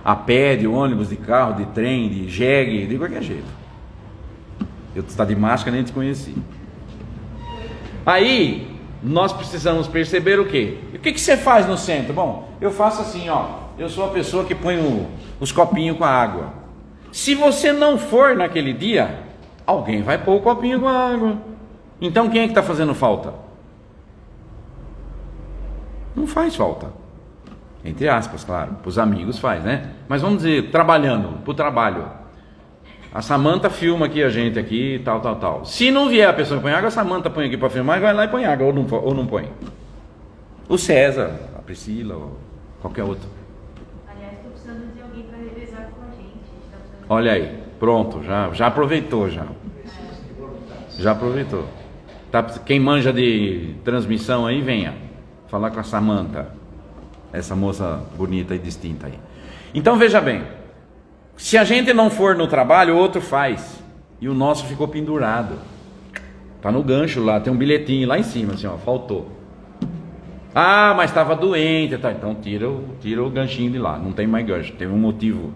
A pé, de ônibus, de carro, de trem, de jegue, de qualquer jeito. Eu estou de máscara, nem te conheci. Aí, nós precisamos perceber o quê? O que você faz no centro? Bom, eu faço assim, eu sou a pessoa que põe os copinhos com a água. Se você não for naquele dia, alguém vai pôr o copinho com a água. Então quem é que está fazendo falta? Não faz falta. Entre aspas, claro. Para os amigos faz, né? Mas vamos dizer, trabalhando, para o trabalho. A Samanta filma aqui a gente aqui, tal. Se não vier a pessoa que põe água, a Samanta põe aqui para filmar e vai lá e põe água, ou não põe. O César, a Priscila, ou qualquer outro. Aliás, estou precisando de alguém para revezar com a gente. Tá precisando... Olha aí, pronto, já aproveitou já. Já aproveitou. Tá, quem manja de transmissão aí, venha falar com a Samanta, essa moça bonita e distinta aí. Então veja bem, se a gente não for no trabalho, o outro faz. E o nosso ficou pendurado. Tá no gancho lá, tem um bilhetinho lá em cima, assim, ó, faltou. Ah, mas estava doente, tá? Então tira o ganchinho de lá, não tem mais gancho, teve um motivo,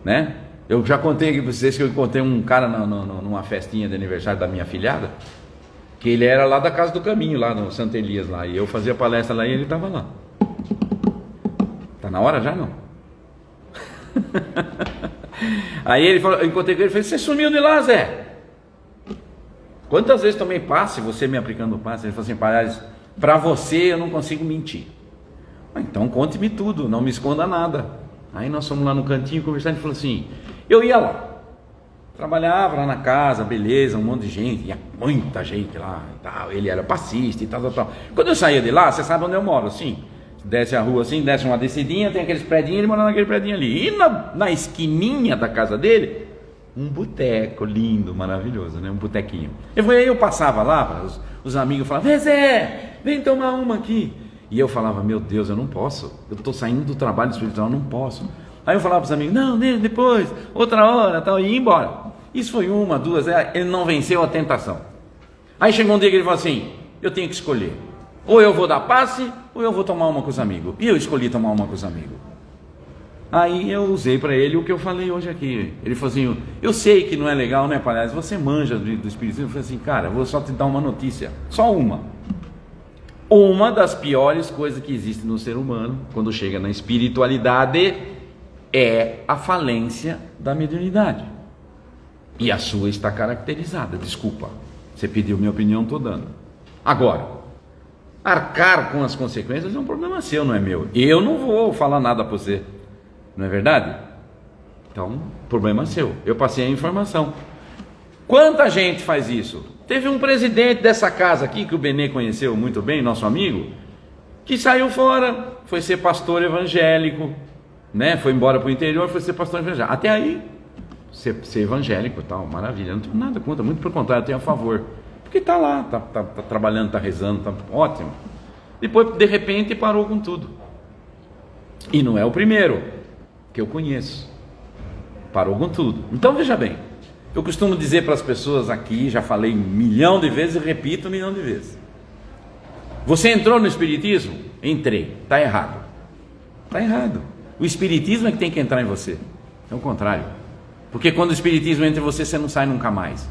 né? Eu já contei aqui para vocês que eu encontrei um cara numa festinha de aniversário da minha filhada, que ele era lá da Casa do Caminho, lá no Santa Elias, lá, e eu fazia palestra lá e ele estava lá. Tá na hora já, não? Aí ele falou, eu encontrei com ele e falei, você sumiu de lá, Zé? Quantas vezes tomei passe, você me aplicando passe? Ele falou assim, Palhares, para você eu não consigo mentir. Então conte-me tudo, não me esconda nada. Aí nós fomos lá no cantinho conversar, ele falou assim, eu ia lá, trabalhava lá na casa, beleza, um monte de gente, ia muita gente lá e tal, ele era passista e tal. Quando eu saía de lá, você sabe onde eu moro, assim, desce a rua assim, desce uma descidinha, tem aqueles predinhos, ele mora naquele predinho ali, e na esquininha da casa dele, um boteco lindo, maravilhoso, né, um botequinho. Aí eu passava lá, os amigos falavam, vem Zé, vem tomar uma aqui. E eu falava, meu Deus, eu não posso, eu estou saindo do trabalho espiritual, eu não posso. Aí eu falava para os amigos, não, depois, outra hora, tal, e ia embora. Isso foi uma, duas, ele não venceu a tentação. Aí chegou um dia que ele falou assim, eu tenho que escolher, ou eu vou dar passe, ou eu vou tomar uma com os amigos. E eu escolhi tomar uma com os amigos. Aí eu usei para ele o que eu falei hoje aqui. Ele falou assim, eu sei que não é legal, né, Palhares, você manja do espiritismo. Eu falei assim, cara, eu vou só te dar uma notícia, só uma. Uma das piores coisas que existe no ser humano, quando chega na espiritualidade, é a falência da mediunidade. E a sua está caracterizada, desculpa, você pediu minha opinião, estou dando. Agora, arcar com as consequências é um problema seu, não é meu. Eu não vou falar nada para você, não é verdade? Então, problema seu, eu passei a informação. Quanta gente faz isso? Teve um presidente dessa casa aqui, que o Benê conheceu muito bem, nosso amigo, que saiu fora, foi ser pastor evangélico, né? Foi embora para o interior, foi ser pastor evangélico. Até aí, ser evangélico e tal, maravilha, não tenho nada contra, muito pelo contrário, eu tenho a favor. Porque está lá, tá trabalhando, está rezando, está ótimo. Depois, de repente, parou com tudo. E não é o primeiro que eu conheço. Parou com tudo. Então, veja bem, eu costumo dizer para as pessoas aqui, já falei 1 milhão de vezes e repito 1 milhão de vezes. Você entrou no espiritismo? Entrei. Está errado. Está errado. O espiritismo é que tem que entrar em você. É o contrário. Porque quando o espiritismo entra em você, você não sai nunca mais.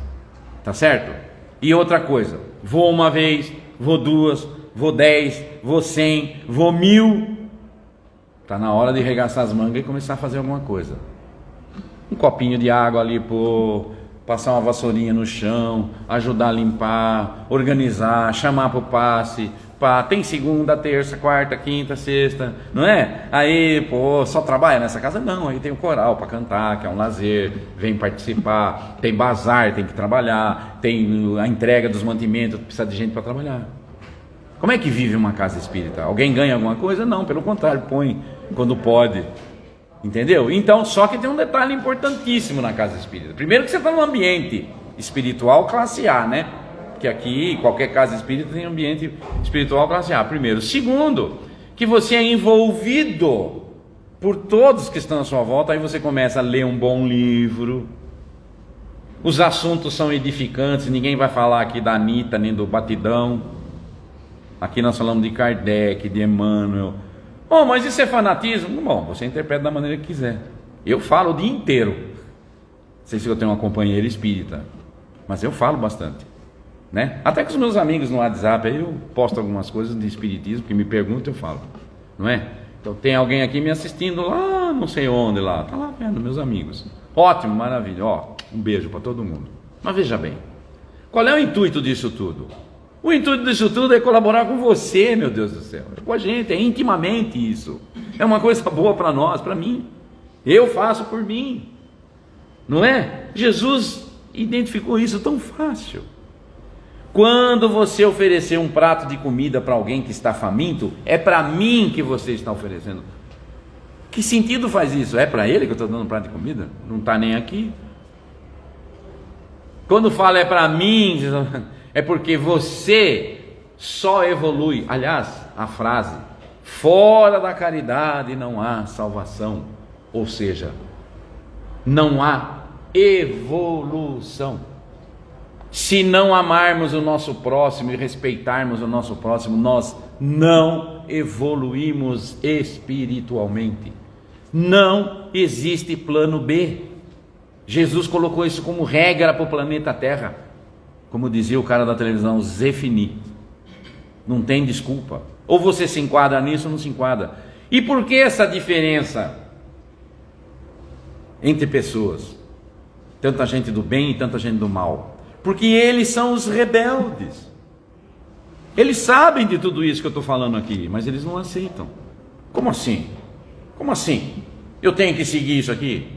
Tá certo? E outra coisa, vou uma vez, vou 2, vou 10, vou 100, vou 1000. Está na hora de regaçar as mangas e começar a fazer alguma coisa. Um copinho de água ali, passar uma vassourinha no chão, ajudar a limpar, organizar, chamar para o passe. Tem segunda, terça, quarta, quinta, sexta, não é? Aí, só trabalha nessa casa? Não, aí tem o coral para cantar, que é um lazer, vem participar, tem bazar, tem que trabalhar, tem a entrega dos mantimentos, precisa de gente para trabalhar. Como é que vive uma casa espírita? Alguém ganha alguma coisa? Não, pelo contrário, põe quando pode. Entendeu? Então, só que tem um detalhe importantíssimo na casa espírita. Primeiro que você está num ambiente espiritual classe A, né? Que aqui, qualquer casa espírita tem ambiente espiritual classe A, primeiro. Segundo, que você é envolvido por todos que estão à sua volta, aí você começa a ler um bom livro, os assuntos são edificantes, ninguém vai falar aqui da Anitta, nem do Batidão, aqui nós falamos de Kardec, de Emmanuel. Bom, mas isso é fanatismo? Bom, você interpreta da maneira que quiser. Eu falo o dia inteiro. Não sei se eu tenho uma companheira espírita, mas eu falo bastante, né? Até com os meus amigos no WhatsApp, aí eu posto algumas coisas de espiritismo, que me perguntam, eu falo, não é? Então tem alguém aqui me assistindo lá, não sei onde lá, tá lá vendo, meus amigos. Ótimo, maravilha, ó, um beijo para todo mundo. Mas veja bem, qual é o intuito disso tudo? O intuito disso tudo é colaborar com você, meu Deus do céu, é com a gente, é intimamente isso. É uma coisa boa para nós, para mim. Eu faço por mim, não é? Jesus identificou isso tão fácil. Quando você oferecer um prato de comida para alguém que está faminto, é para mim que você está oferecendo. Que sentido faz isso? É para ele que eu estou dando um prato de comida? Não está nem aqui. Quando fala é para mim, é porque você só evolui. Aliás, a frase, fora da caridade não há salvação. Ou seja, não há evolução. Se não amarmos o nosso próximo e respeitarmos o nosso próximo, nós não evoluímos espiritualmente. Não existe plano B. Jesus colocou isso como regra para o planeta Terra. Como dizia o cara da televisão, Zefini. Não tem desculpa. Ou você se enquadra nisso ou não se enquadra. E por que essa diferença entre pessoas? Tanta gente do bem e tanta gente do mal. Porque eles são os rebeldes. Eles sabem de tudo isso que eu estou falando aqui, mas eles não aceitam. Como assim? Como assim? Eu tenho que seguir isso aqui?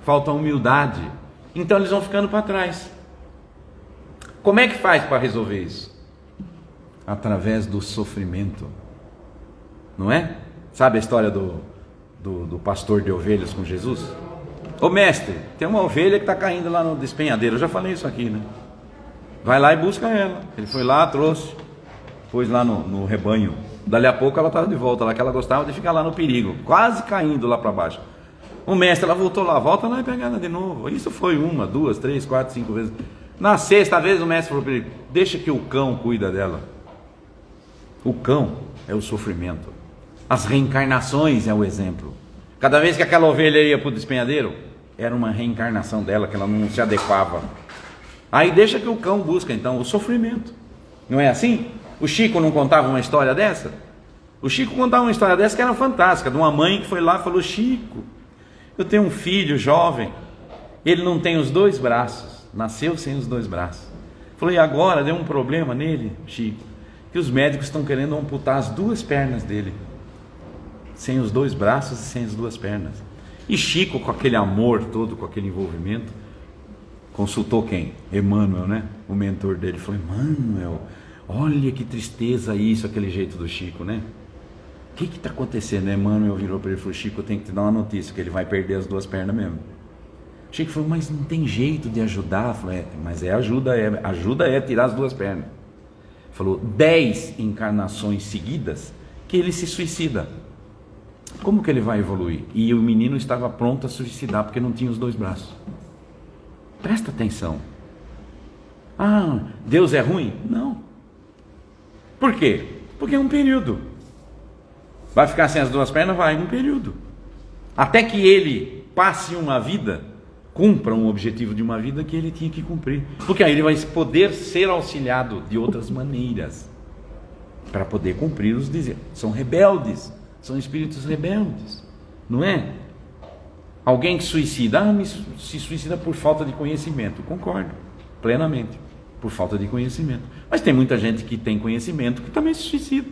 Falta humildade. Então eles vão ficando para trás. Como é que faz para resolver isso? Através do sofrimento. Não é? Sabe a história do pastor de ovelhas com Jesus? Ô mestre, tem uma ovelha que está caindo lá no despenhadeiro. Eu já falei isso aqui, né? Vai lá e busca ela. Ele foi lá, trouxe, pôs lá no rebanho. Dali a pouco ela estava de volta lá, que ela gostava de ficar lá no perigo, quase caindo lá para baixo. O mestre, ela voltou lá, volta lá e pega ela de novo. Isso foi 1, 2, 3, 4, 5 vezes. Na 6ª vez o mestre falou para ele, deixa que o cão cuida dela. O cão é o sofrimento. As reencarnações é o exemplo. Cada vez que aquela ovelha ia para o despenhadeiro, era uma reencarnação dela, que ela não se adequava. Aí deixa que o cão busca então o sofrimento. Não é assim? O Chico não contava uma história dessa? O Chico contava uma história dessa que era fantástica, de uma mãe que foi lá e falou, Chico, eu tenho um filho jovem, ele não tem os 2 braços, nasceu sem os 2 braços. Falou, e agora deu um problema nele, Chico, que os médicos estão querendo amputar as 2 pernas dele. Sem os 2 braços e sem as 2 pernas. E Chico, com aquele amor todo, com aquele envolvimento, consultou quem? Emmanuel, né? O mentor dele. Falou, Emmanuel, olha que tristeza isso, aquele jeito do Chico, né? O que está acontecendo? Emmanuel virou para ele e falou, Chico, eu tenho que te dar uma notícia, que ele vai perder as 2 pernas mesmo. Chico falou, mas não tem jeito de ajudar. Falou, mas ajuda é tirar as 2 pernas. Falou, 10 encarnações seguidas que ele se suicida. Como que ele vai evoluir? E o menino estava pronto a suicidar porque não tinha os 2 braços. Presta atenção. Ah, Deus é ruim? Não. Por quê? Porque é um período. Vai ficar sem as 2 pernas? Vai, um período. Até que ele passe uma vida, cumpra um objetivo de uma vida que ele tinha que cumprir. Porque aí ele vai poder ser auxiliado de outras maneiras para poder cumprir os desejos. São rebeldes. São espíritos rebeldes, não é? Alguém que suicida, se suicida por falta de conhecimento. Concordo, plenamente, por falta de conhecimento. Mas tem muita gente que tem conhecimento que também se suicida.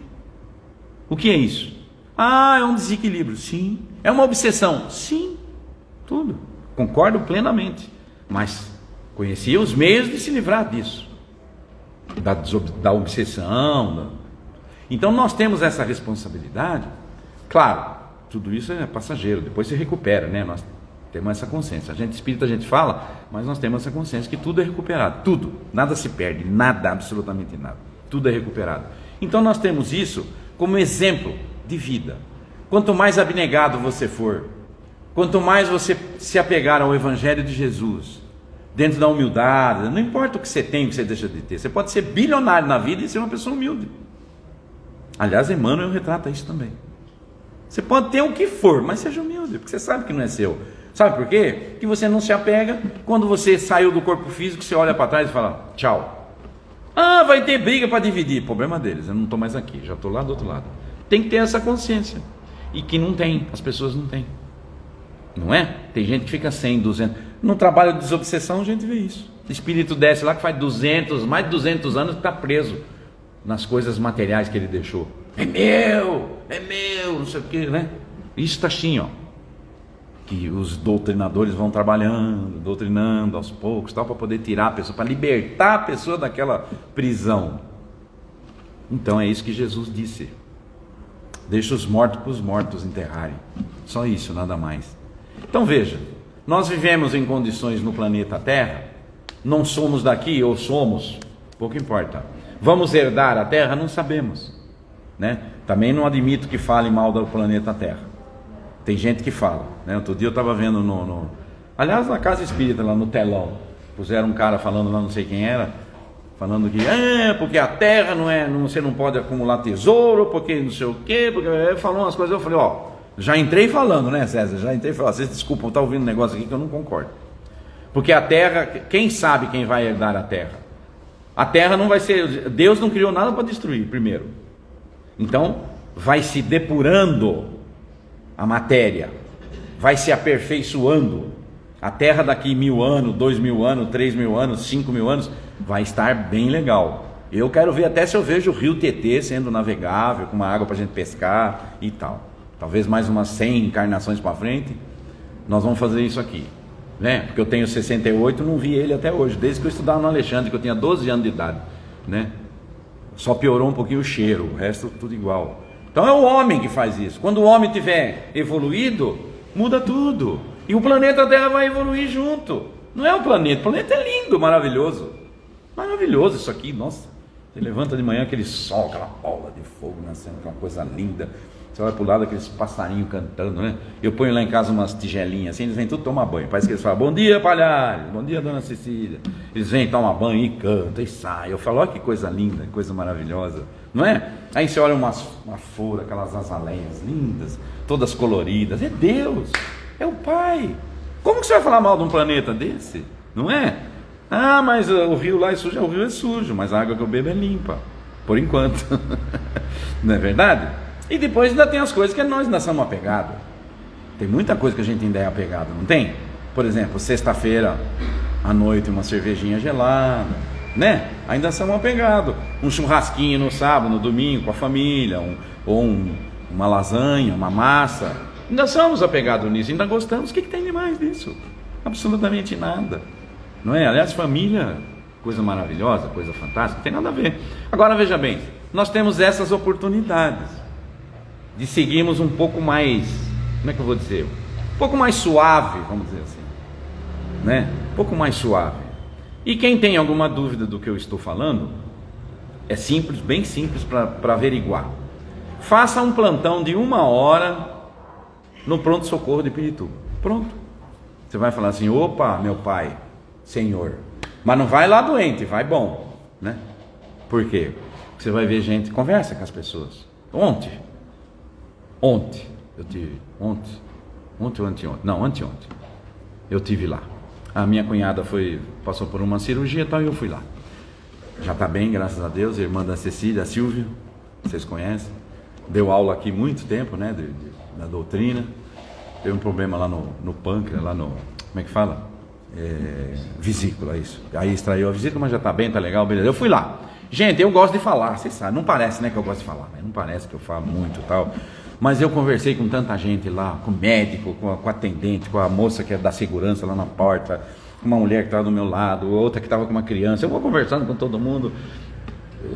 O que é isso? Ah, é um desequilíbrio. Sim. É uma obsessão. Sim. Tudo. Concordo plenamente. Mas conhecia os meios de se livrar disso. Da obsessão. Então nós temos essa responsabilidade. Claro, tudo isso é passageiro, depois se recupera, né? Nós temos essa consciência. A gente espírita, a gente fala, mas nós temos essa consciência que tudo é recuperado, tudo, nada se perde, nada, absolutamente nada, tudo é recuperado. Então nós temos isso como exemplo de vida. Quanto mais abnegado você for, quanto mais você se apegar ao Evangelho de Jesus, dentro da humildade, não importa o que você tem, o que você deixa de ter, você pode ser bilionário na vida e ser uma pessoa humilde. Aliás, Emmanuel retrata isso também. Você pode ter o que for, mas seja humilde, porque você sabe que não é seu. Sabe por quê? Que você não se apega. Quando você saiu do corpo físico, você olha para trás e fala, tchau. Ah, vai ter briga para dividir. Problema deles, eu não estou mais aqui, já estou lá do outro lado. Tem que ter essa consciência. e que não tem, as pessoas não têm. Não é? Tem gente que fica 100, 200. No trabalho de desobsessão a gente vê isso. O espírito desce lá que faz 200, mais de 200 anos que está preso nas coisas materiais que ele deixou. É meu, não sei o que, né? Isso está assim, ó. Que os doutrinadores vão trabalhando, doutrinando aos poucos, tal, para poder tirar a pessoa, para libertar a pessoa daquela prisão. Então é isso que Jesus disse. Deixa os mortos para os mortos enterrarem. Só isso, nada mais. Então veja, nós vivemos em condições no planeta Terra, não somos daqui ou somos, pouco importa. Vamos herdar a Terra? Não sabemos, né? Também não admito que falem mal do planeta Terra. Tem gente que fala, né? Outro dia eu estava vendo aliás, na casa espírita, lá no telão, puseram um cara falando lá, não sei quem era, falando que porque a terra você não pode acumular tesouro, porque não sei o quê, porque falou umas coisas. Eu falei, já entrei falando, né, César? Já entrei falando. Vocês desculpam, está ouvindo um negócio aqui que eu não concordo. Porque a terra, quem sabe quem vai herdar a terra? A terra não vai ser, Deus não criou nada para destruir, primeiro. Então, vai se depurando a matéria, vai se aperfeiçoando. A terra daqui 1000 anos, 2000 anos, 3000 anos, 5000 anos, vai estar bem legal. Eu quero ver até se eu vejo o rio Tietê sendo navegável, com uma água para a gente pescar e tal. Talvez mais umas 100 encarnações para frente, nós vamos fazer isso aqui, né? Porque eu tenho 68, não vi ele até hoje, desde que eu estudava no Alexandre, que eu tinha 12 anos de idade, né? Só piorou um pouquinho o cheiro, o resto tudo igual. Então é o homem que faz isso. Quando o homem tiver evoluído, muda tudo. E o planeta Terra vai evoluir junto. Não é o planeta é lindo, maravilhoso. Maravilhoso isso aqui, nossa. Você levanta de manhã, aquele sol, aquela bola de fogo nascendo, aquela coisa linda. Você vai pro lado, aqueles passarinhos cantando, né? Eu ponho lá em casa umas tigelinhas assim, eles vêm tudo tomar banho. Parece que eles falam, bom dia, Palhares, bom dia, dona Cecília. Eles vêm tomar banho e cantam e saem. Eu falo, olha que coisa linda, que coisa maravilhosa, não é? Aí você olha uma flor, aquelas azaleias lindas, todas coloridas. É Deus, é o Pai. Como que você vai falar mal de um planeta desse? Não é? Ah, mas o rio lá é sujo. O rio é sujo, mas a água que eu bebo é limpa, por enquanto. Não é verdade? E depois ainda tem as coisas que nós ainda somos apegados. Tem muita coisa que a gente ainda é apegado, não tem? Por exemplo, sexta-feira à noite uma cervejinha gelada, né? Ainda somos apegados. Um churrasquinho no sábado, no domingo com a família, uma lasanha, uma massa. Ainda somos apegados nisso, ainda gostamos. O que tem de mais disso? Absolutamente nada, não é? Aliás, família, coisa maravilhosa, coisa fantástica, não tem nada a ver. Agora veja bem, nós temos essas oportunidades de seguirmos um pouco mais, como é que eu vou dizer? Um pouco mais suave, vamos dizer assim, né? Um pouco mais suave. E quem tem alguma dúvida do que eu estou falando, é simples, bem simples para averiguar. Faça um plantão de 1 hora no pronto-socorro de Pirituba. Pronto. Você vai falar assim, opa, meu pai, senhor. Mas não vai lá doente, vai bom, né? Por quê? Você vai ver gente, conversa com as pessoas. Ontem eu tive, anteontem, eu tive lá. A minha cunhada passou por uma cirurgia e tal, e eu fui lá. Já está bem, graças a Deus, irmã da Cecília, a Silvia, vocês conhecem. Deu aula aqui muito tempo, né, da doutrina. Teve um problema lá no pâncreas, lá no, como é que fala? Vesícula, isso. Aí extraiu a vesícula, mas já está bem, está legal, beleza. Eu fui lá. Gente, eu gosto de falar, vocês sabem, não parece, né, que eu gosto de falar, né? Não parece que eu falo muito e tal. Mas eu conversei com tanta gente lá, com o médico, com a atendente, com a moça que é da segurança lá na porta, com uma mulher que estava do meu lado, outra que estava com uma criança. Eu vou conversando com todo mundo.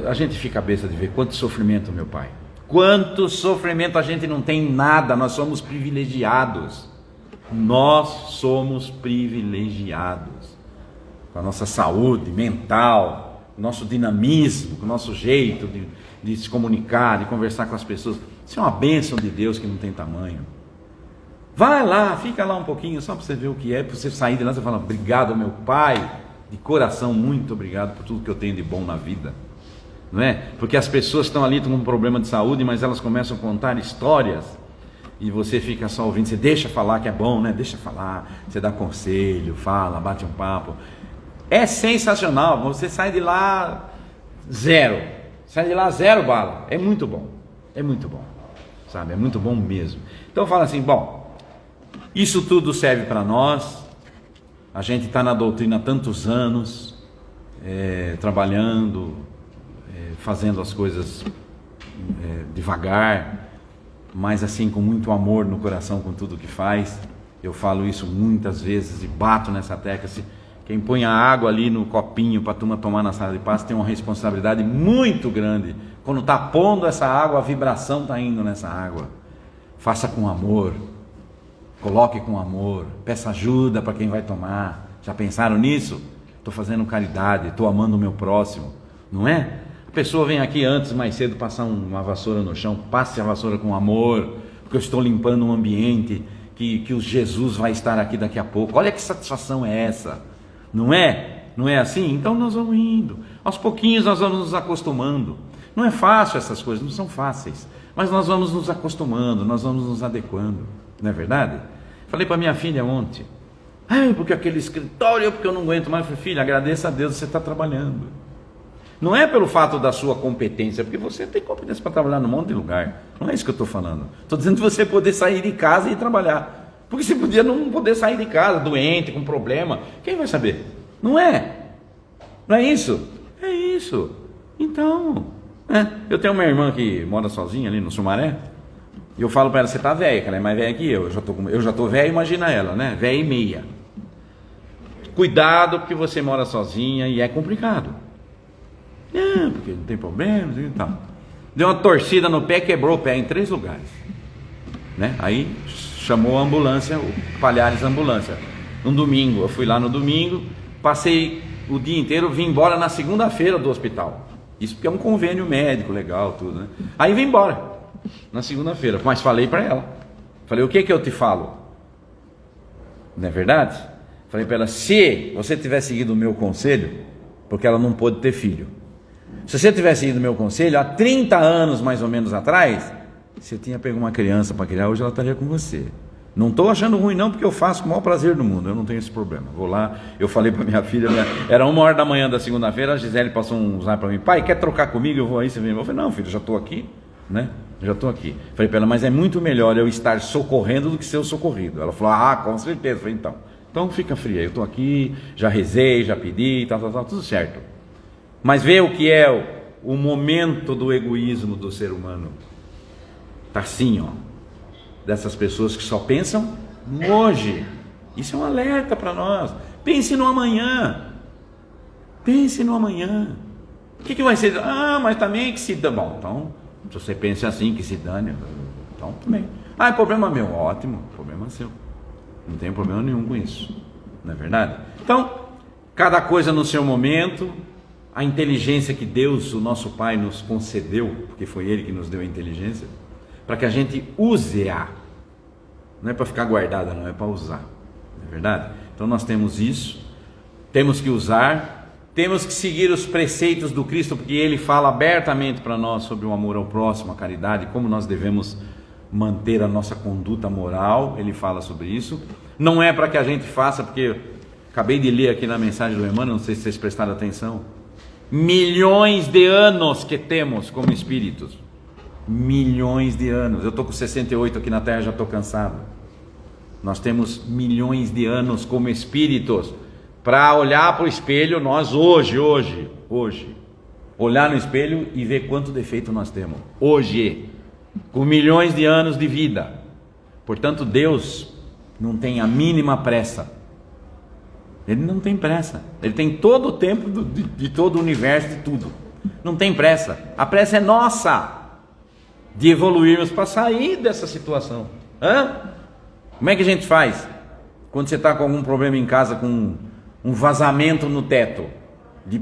A gente fica cabeça de ver quanto sofrimento, meu pai. Quanto sofrimento, a gente não tem nada, nós somos privilegiados. Nós somos privilegiados. Com a nossa saúde mental, nosso dinamismo, com o nosso jeito de se comunicar, de conversar com as pessoas. Isso é uma bênção de Deus que não tem tamanho. Vai lá, fica lá um pouquinho, só para você ver o que é, para você sair de lá e falar, obrigado, meu pai, de coração, muito obrigado por tudo que eu tenho de bom na vida. Não é? Porque as pessoas estão ali com um problema de saúde, mas elas começam a contar histórias, e você fica só ouvindo, você deixa falar que é bom, né? Deixa falar, você dá conselho, fala, bate um papo. É sensacional, você sai de lá zero bala, é muito bom, sabe? É muito bom mesmo. Então fala assim, bom, isso tudo serve para nós. A gente está na doutrina há tantos anos, trabalhando, fazendo as coisas devagar, mas assim com muito amor no coração com tudo que faz. Eu falo isso muitas vezes e bato nessa tecla. Quem põe a água ali no copinho para a turma tomar na sala de passe tem uma responsabilidade muito grande. Quando está pondo essa água, a vibração está indo nessa água. Faça com amor, coloque com amor, peça ajuda para quem vai tomar. Já pensaram nisso? Estou fazendo caridade, estou amando o meu próximo, não é? A pessoa vem aqui antes, mais cedo, passar uma vassoura no chão, passe a vassoura com amor, porque eu estou limpando um ambiente que o Jesus vai estar aqui daqui a pouco. Olha que satisfação é essa, não é? Não é assim? Então nós vamos indo, aos pouquinhos nós vamos nos acostumando. Não é fácil essas coisas, não são fáceis, mas nós vamos nos acostumando, nós vamos nos adequando, não é verdade? Falei para minha filha ontem, porque aquele escritório, porque eu não aguento mais. Eu falei, filha, agradeça a Deus, você está trabalhando. Não é pelo fato da sua competência, porque você tem competência para trabalhar num monte de lugar. Não é isso que eu estou falando. Estou dizendo de você poder sair de casa e trabalhar. Porque você podia não poder sair de casa, doente, com problema. Quem vai saber? Não é? Não é isso? É isso. Então, eu tenho uma irmã que mora sozinha ali no Sumaré. E eu falo para ela, você está velha, que ela é mais velha que eu. Eu já estou velha, imagina ela, né? Velha e meia. Cuidado, porque você mora sozinha e é complicado. Porque não tem problema e tal. Deu uma torcida no pé, quebrou o pé em 3 lugares, né? Aí chamou a ambulância, o Palhares Ambulância. No domingo, eu fui lá no domingo, passei o dia inteiro, vim embora na segunda-feira do hospital. Isso porque é um convênio médico legal, tudo, né? Aí vim embora na segunda-feira, mas falei para ela. Falei, o que eu te falo? Não é verdade? Falei para ela, se você tivesse seguido o meu conselho, porque ela não pôde ter filho. Se você tivesse seguido o meu conselho, há 30 anos mais ou menos atrás, você tinha pego uma criança para criar, hoje ela estaria com você. Não estou achando ruim não, porque eu faço com o maior prazer do mundo, eu não tenho esse problema. Vou lá, eu falei para minha filha, era 1h da manhã da segunda-feira, a Gisele passou um zap para mim, pai, quer trocar comigo? Eu vou aí, você vem. Eu falei, não filho, já estou aqui, né? Já estou aqui. Falei para ela, mas é muito melhor eu estar socorrendo do que ser o socorrido. Ela falou, com certeza. Eu falei, então fica fria, eu estou aqui, já rezei, já pedi, tal, tudo certo. Mas vê o que é o momento do egoísmo do ser humano. Está assim, dessas pessoas que só pensam no hoje. Isso é um alerta para nós. Pense no amanhã. Pense no amanhã. O que vai ser? Mas também que se dane. Bom, então, se você pensa assim, que se dane, então também. É problema meu. Ótimo, problema seu. Não tem problema nenhum com isso. Não é verdade? Então, cada coisa no seu momento. A inteligência que Deus, o nosso Pai, nos concedeu, porque foi Ele que nos deu a inteligência, para que a gente use-a. Não é para ficar guardada, não, é para usar. Não é verdade? Então nós temos isso, temos que usar, temos que seguir os preceitos do Cristo, porque Ele fala abertamente para nós sobre o amor ao próximo, a caridade, como nós devemos manter a nossa conduta moral. Ele fala sobre isso. Não é para que a gente faça, porque acabei de ler aqui na mensagem do Emmanuel, não sei se vocês prestaram atenção, milhões de anos que temos como espíritos, milhões de anos. Eu estou com 68 aqui na Terra, já estou cansado. Nós temos milhões de anos como espíritos para olhar para o espelho, nós hoje, olhar no espelho e ver quanto defeito nós temos hoje, com milhões de anos de vida. Portanto, Deus não tem a mínima pressa. Ele não tem pressa. Ele tem todo o tempo de todo o universo, de tudo. Não tem pressa. A pressa é nossa de evoluirmos para sair dessa situação. Como é que a gente faz? Quando você está com algum problema em casa, com um vazamento no teto,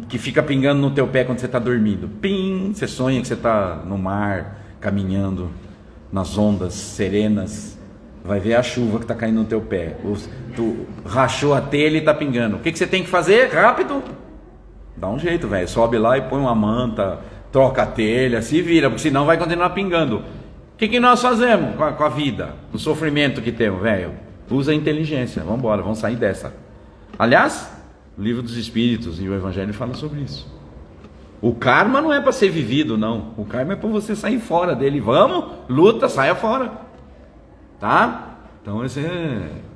que fica pingando no teu pé quando você está dormindo. Pim! Você sonha que você está no mar, caminhando nas ondas serenas. Vai ver a chuva que está caindo no teu pé. Tu rachou a telha e está pingando. O que você tem que fazer? Rápido. Dá um jeito, velho. Sobe lá e põe uma manta, troca a telha, se vira, porque senão vai continuar pingando. O que nós fazemos com a vida? O sofrimento que temos, velho? Usa a inteligência. Vamos embora, vamos sair dessa. Aliás, o Livro dos Espíritos e o Evangelho falam sobre isso. O karma não é para ser vivido, não. O karma é para você sair fora dele. Vamos, luta, saia fora. Tá? Então esses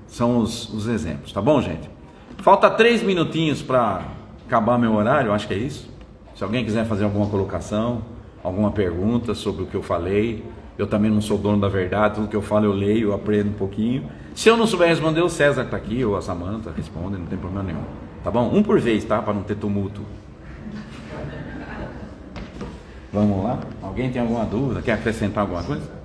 são os exemplos, tá bom, gente? Falta 3 minutinhos para acabar meu horário, acho que é isso. Se alguém quiser fazer alguma colocação, alguma pergunta sobre o que eu falei, eu também não sou dono da verdade, tudo que eu falo eu leio, eu aprendo um pouquinho. Se eu não souber responder, o César está aqui, ou a Samanta responde, não tem problema nenhum. Tá bom? Um por vez, tá? Para não ter tumulto. Vamos lá? Alguém tem alguma dúvida? Quer acrescentar alguma coisa?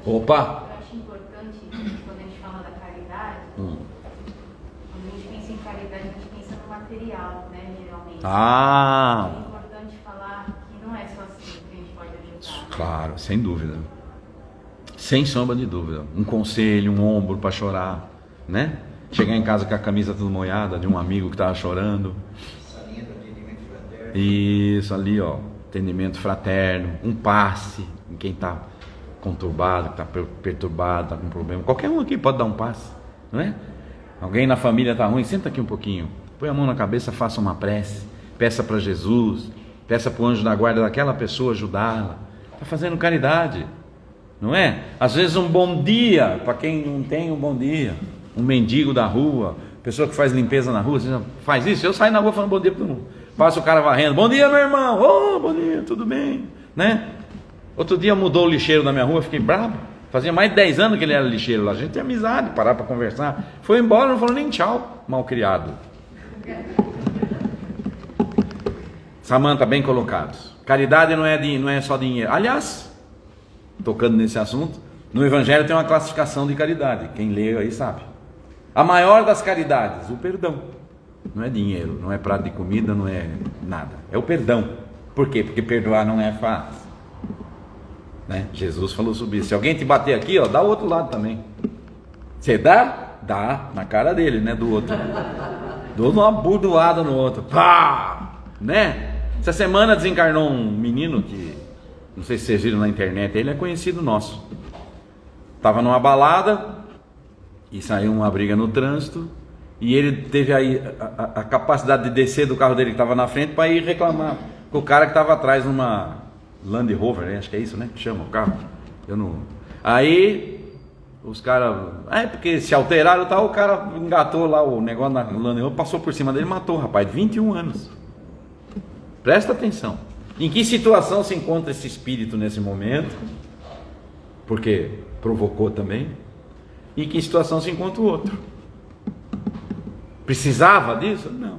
Opa! Eu acho importante, quando a gente fala da caridade, quando a gente pensa em caridade, a gente pensa no material, né, geralmente. Ah! É importante falar que não é só assim que a gente pode ajudar. Claro, sem dúvida. Sem sombra de dúvida. Um conselho, um ombro para chorar, né? Chegar em casa com a camisa toda molhada de um amigo que estava chorando. Salinha do atendimento fraterno. Isso, ali, ó. Atendimento fraterno. Um passe em quem está conturbado, que está perturbado, está com problema. Qualquer um aqui pode dar um passe, não é? Alguém na família está ruim, senta aqui um pouquinho. Põe a mão na cabeça, faça uma prece. Peça para Jesus. Peça para o anjo da guarda daquela pessoa ajudá-la. Está fazendo caridade, não é? Às vezes um bom dia, para quem não tem um bom dia. Um mendigo da rua, pessoa que faz limpeza na rua, você já faz isso? Eu saio na rua falando bom dia para todo mundo. Passa o cara varrendo, bom dia meu irmão, oh, bom dia, tudo bem, né? Outro dia mudou o lixeiro da minha rua, eu fiquei bravo. Fazia mais de 10 anos que ele era lixeiro lá, a gente tem amizade, parar para conversar. Foi embora, não falou nem tchau, mal criado. Samanta, bem colocados. Caridade não é só dinheiro. Aliás, tocando nesse assunto, no Evangelho tem uma classificação de caridade, quem lê aí sabe. A maior das caridades, o perdão. Não é dinheiro, não é prato de comida, não é nada. É o perdão. Por quê? Porque perdoar não é fácil. Né? Jesus falou sobre isso. Se alguém te bater aqui, ó, dá o outro lado também. Você dá? Dá. Na cara dele, né? Do outro. Dou uma burdoada no outro. Pá! Né? Essa semana desencarnou um menino que, não sei se vocês viram na internet, ele é conhecido nosso. Estava numa balada e saiu uma briga no trânsito e ele teve aí a capacidade de descer do carro dele que estava na frente para ir reclamar com o cara que estava atrás numa Land Rover, né? Acho que é isso, né? Que chama o carro. Eu não. Aí os caras, porque se alteraram e tal, o cara engatou lá o negócio na Land Rover, passou por cima dele e matou o rapaz de 21 anos. Presta atenção. Em que situação se encontra esse espírito nesse momento? Porque provocou também. E em que situação se encontra o outro? Precisava disso? Não.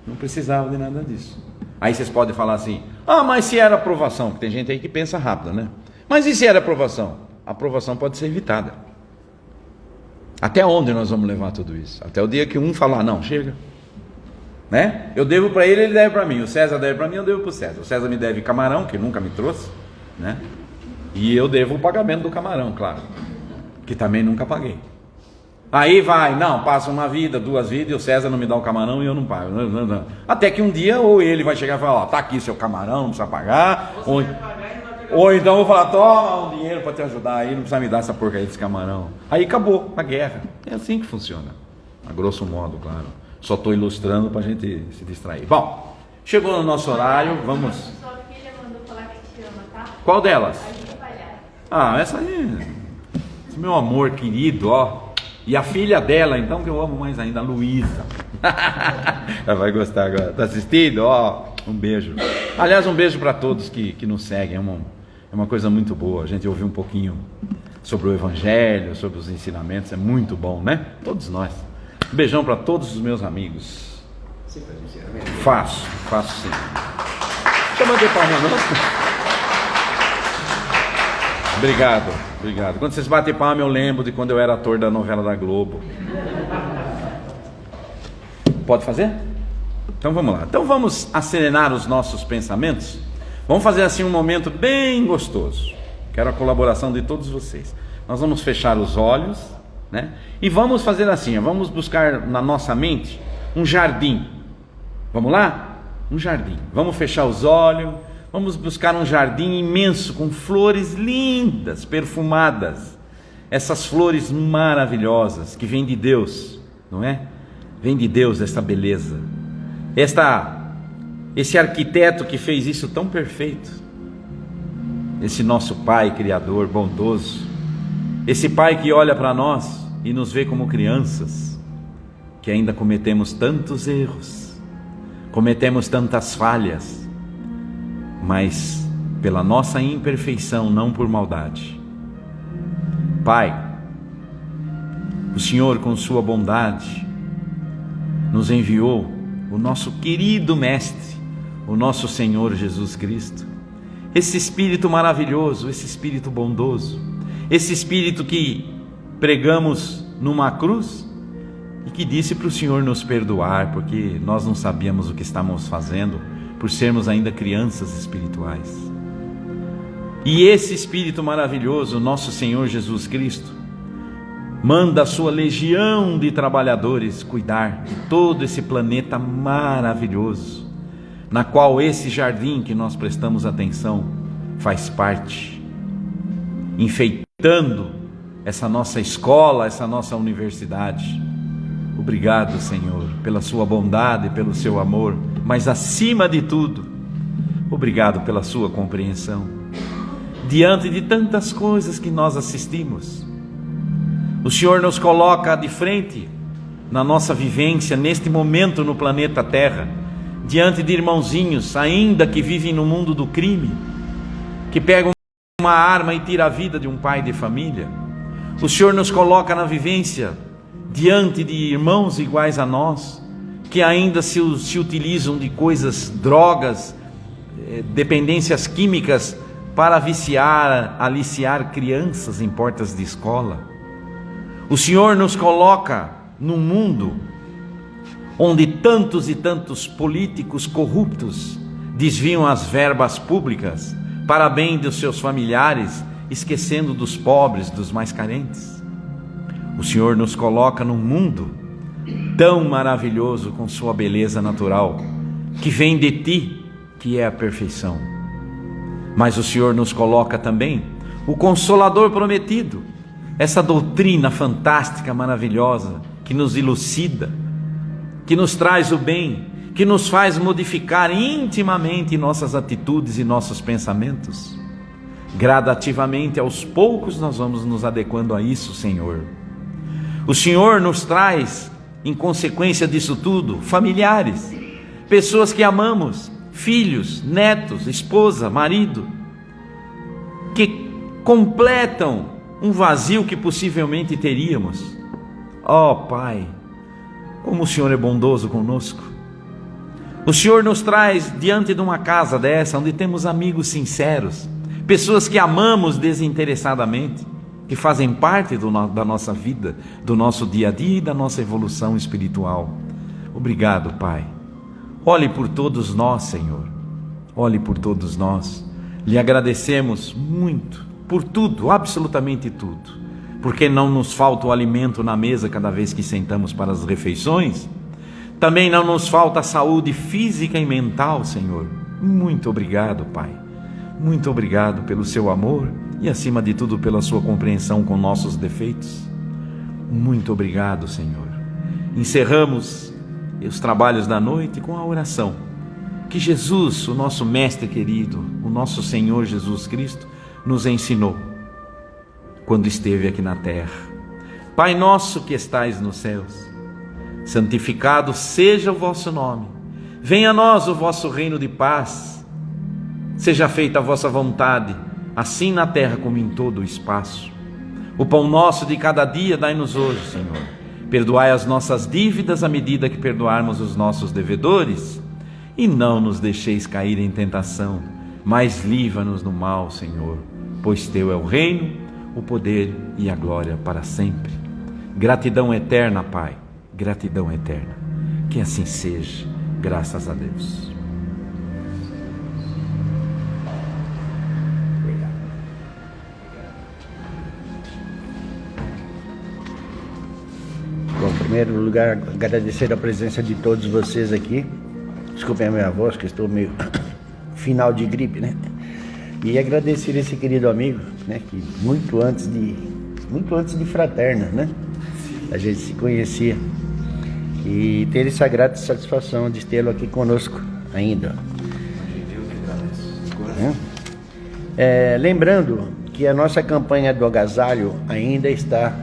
Não precisava de nada disso. Aí vocês podem falar assim: mas se era aprovação, porque tem gente aí que pensa rápido, né? Mas e se era aprovação? A aprovação pode ser evitada. Até onde nós vamos levar tudo isso? Até o dia que um falar, não, chega. Né? Eu devo para ele, ele deve para mim. O César deve para mim, eu devo para o César. O César me deve camarão, que nunca me trouxe, né? E eu devo o pagamento do camarão, claro, que também nunca paguei. Aí vai, não, passa uma vida, 2 vidas, e o César não me dá o camarão e eu não pago. Não. Até que um dia, ou ele vai chegar e falar, tá aqui seu camarão, não precisa pagar. Ou então eu vou falar, toma um dinheiro para te ajudar aí, não precisa me dar essa porcaria desse camarão. Aí acabou a guerra. É assim que funciona. A grosso modo, claro. Só estou ilustrando para a gente se distrair. Bom, chegou no nosso horário, vamos... Sua filha mandou falar que te ama, tá? Qual delas? A gente vai Essa aí, esse meu amor querido, ó. E a filha dela, então, que eu amo mais ainda, a Luísa. Ela vai gostar agora. Tá assistindo? Ó, um beijo. Aliás, um beijo para todos que nos seguem. É uma coisa muito boa. A gente ouviu um pouquinho sobre o Evangelho, sobre os ensinamentos. É muito bom, né? Todos nós. Um beijão para todos os meus amigos. Você faz ensinamento? Faço sim. Deixa eu bater palma, não? Obrigado. Quando vocês batem palma, eu lembro de quando eu era ator da novela da Globo. Pode fazer? Então vamos lá. Então vamos acerenar os nossos pensamentos. Vamos fazer assim um momento bem gostoso. Quero a colaboração de todos vocês. Nós vamos fechar os olhos, né? E vamos fazer assim, vamos buscar na nossa mente um jardim. Vamos lá? Um jardim. Vamos fechar os olhos. Vamos buscar um jardim imenso, com flores lindas, perfumadas. Essas flores maravilhosas, que vêm de Deus, não é? Vem de Deus esta beleza, esse arquiteto que fez isso tão perfeito, esse nosso Pai Criador bondoso, esse Pai que olha para nós e nos vê como crianças, que ainda cometemos tantos erros, cometemos tantas falhas, mas pela nossa imperfeição, não por maldade. Pai, o Senhor com sua bondade nos enviou o nosso querido Mestre, o nosso Senhor Jesus Cristo, esse Espírito maravilhoso, esse Espírito bondoso, esse Espírito que pregamos numa cruz e que disse para o Senhor nos perdoar, porque nós não sabíamos o que estávamos fazendo, por sermos ainda crianças espirituais. E esse Espírito maravilhoso, nosso Senhor Jesus Cristo, manda a sua legião de trabalhadores cuidar de todo esse planeta maravilhoso, na qual esse jardim que nós prestamos atenção faz parte, enfeitando essa nossa escola, essa nossa universidade. Obrigado, Senhor, pela sua bondade, pelo seu amor, mas acima de tudo, obrigado pela sua compreensão. Diante de tantas coisas que nós assistimos, o Senhor nos coloca de frente na nossa vivência, neste momento no planeta Terra, diante de irmãozinhos, ainda que vivem no mundo do crime, que pegam uma arma e tiram a vida de um pai de família. O Senhor nos coloca na vivência diante de irmãos iguais a nós, que ainda se utilizam de coisas, drogas, dependências químicas, para viciar, aliciar crianças em portas de escola. O Senhor nos coloca num mundo onde tantos e tantos políticos corruptos desviam as verbas públicas para bem dos seus familiares, esquecendo dos pobres, dos mais carentes. O Senhor nos coloca num mundo tão maravilhoso com sua beleza natural, que vem de Ti, que é a perfeição. Mas o Senhor nos coloca também o Consolador prometido, essa doutrina fantástica, maravilhosa, que nos elucida, que nos traz o bem, que nos faz modificar intimamente nossas atitudes e nossos pensamentos. Gradativamente, aos poucos, nós vamos nos adequando a isso, Senhor. O Senhor nos traz, em consequência disso tudo, familiares, pessoas que amamos, filhos, netos, esposa, marido, que completam um vazio que possivelmente teríamos. Ó Pai, como o Senhor é bondoso conosco. O Senhor nos traz diante de uma casa dessa, onde temos amigos sinceros, pessoas que amamos desinteressadamente, que fazem parte da nossa vida, do nosso dia a dia e da nossa evolução espiritual. Obrigado, Pai. Olhe por todos nós, Senhor. Olhe por todos nós. Lhe agradecemos muito por tudo, absolutamente tudo, porque não nos falta o alimento na mesa cada vez que sentamos para as refeições. Também não nos falta a saúde física e mental, Senhor. Muito obrigado, Pai. Muito obrigado pelo seu amor e, acima de tudo, pela sua compreensão com nossos defeitos. Muito obrigado, Senhor. Encerramos os trabalhos da noite com a oração que Jesus, o nosso Mestre querido, o nosso Senhor Jesus Cristo, nos ensinou quando esteve aqui na terra. Pai nosso que estais nos céus, santificado seja o vosso nome. Venha a nós o vosso reino de paz. Seja feita a vossa vontade, assim na terra como em todo o espaço. O pão nosso de cada dia dai-nos hoje, Senhor. Perdoai as nossas dívidas à medida que perdoarmos os nossos devedores. E não nos deixeis cair em tentação, mas livra-nos do mal, Senhor. Pois Teu é o reino, o poder e a glória para sempre. Gratidão eterna, Pai. Gratidão eterna. Que assim seja, graças a Deus. Bom, em primeiro lugar, agradecer a presença de todos vocês aqui. Desculpem a minha voz, que estou meio final de gripe, né? E agradecer esse querido amigo, né? Que muito antes de Fraterna, né? A gente se conhecia. e ter essa grata satisfação de tê-lo aqui conosco ainda. Eu que agradeço. Lembrando que a nossa campanha do agasalho ainda está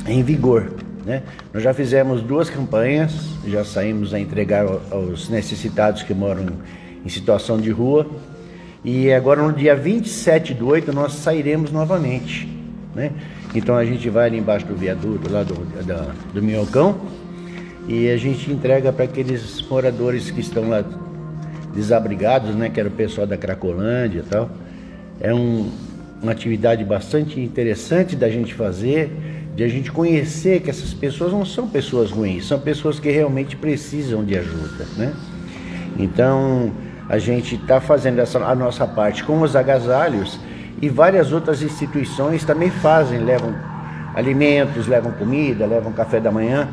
em vigor, né? Nós já fizemos 2 campanhas, já saímos a entregar aos necessitados que moram em situação de rua, e agora no dia 27/8 nós sairemos novamente, né? Então a gente vai ali embaixo do viaduto lá do Minhocão e a gente entrega para aqueles moradores que estão lá desabrigados, né? Que era o pessoal da Cracolândia e tal. É uma atividade bastante interessante da gente fazer, de a gente conhecer que essas pessoas não são pessoas ruins, são pessoas que realmente precisam de ajuda, né? Então a gente está fazendo a nossa parte com os agasalhos, e várias outras instituições também fazem, levam alimentos, levam comida, levam café da manhã,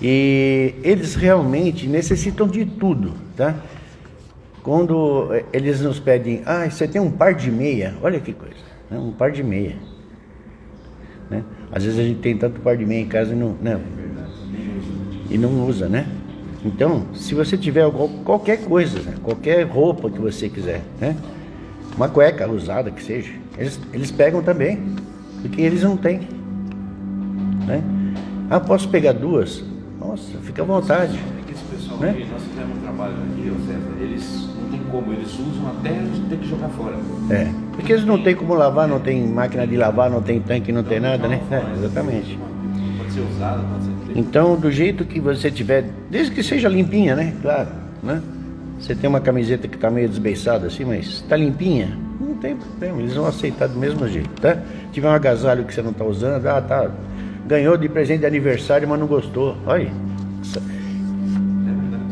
e eles realmente necessitam de tudo, tá? Quando eles nos pedem, você tem um par de meia, olha que coisa, né? Um par de meia, né? Às vezes a gente tem tanto par de meia em casa e não usa, né? Então, se você tiver qualquer coisa, né? Qualquer roupa que você quiser, né? Uma cueca usada que seja, eles pegam também, porque eles não têm, né? Posso pegar 2? Nossa, fica à vontade. É que esse pessoal né? aqui, nós fizemos um trabalho aqui, César, eles não tem como, eles usam até ter que jogar fora. Porque eles não têm como lavar, não tem máquina de lavar, não tem tanque, não tem nada, né? Exatamente. Pode ser usado, pode ser. Então, do jeito que você tiver, desde que seja limpinha, né? Claro, né? Você tem uma camiseta que está meio desbeiçada assim, mas está limpinha, não tem problema, eles vão aceitar do mesmo jeito, tá? Se tiver um agasalho que você não está usando, tá, ganhou de presente de aniversário, mas não gostou, olha,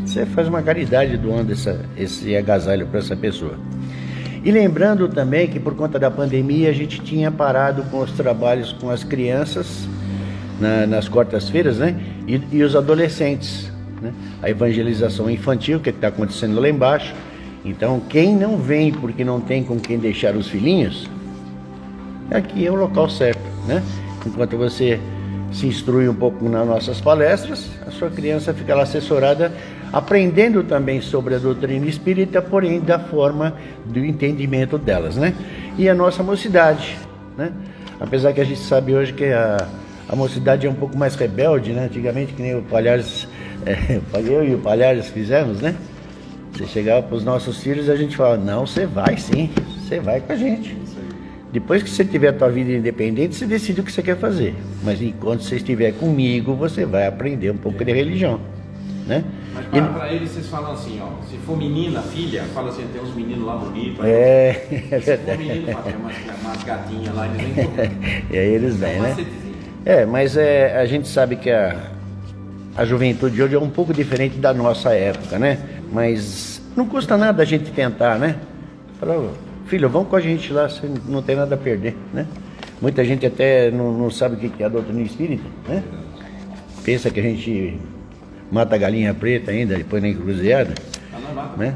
você faz uma caridade doando esse agasalho para essa pessoa. E lembrando também que por conta da pandemia a gente tinha parado com os trabalhos com as crianças nas quartas-feiras, né? E os adolescentes, né? A evangelização infantil que está acontecendo lá embaixo. Então quem não vem porque não tem com quem deixar os filhinhos, aqui é o local certo, né? Enquanto você se instrui um pouco nas nossas palestras, a sua criança fica lá assessorada, aprendendo também sobre a doutrina espírita, porém da forma do entendimento delas, né? E a nossa mocidade, né? Apesar que a gente sabe hoje que a mocidade é um pouco mais rebelde, né? Antigamente, que nem o Palhares, eu e o Palhares fizemos, né? Você chegava para os nossos filhos e a gente falava, não, você vai sim, você vai com a gente. Depois que você tiver a tua vida independente, você decide o que você quer fazer. Mas enquanto você estiver comigo, você vai aprender um pouco de religião, né? Mas para eles vocês falam assim, ó, se for menina, filha, fala assim, tem uns meninos lá bonitos. É Se for menino, fala, tem umas gatinhas lá, eles nem E aí eles vêm, né? Mas a gente sabe que a juventude de hoje é um pouco diferente da nossa época, né? Mas não custa nada a gente tentar, né? Falar, filho, vamos com a gente lá, você não tem nada a perder, né? Muita gente até não sabe o que é a doutrina espírita, né? Pensa que a gente mata a galinha preta ainda, depois na encruzilhada, né?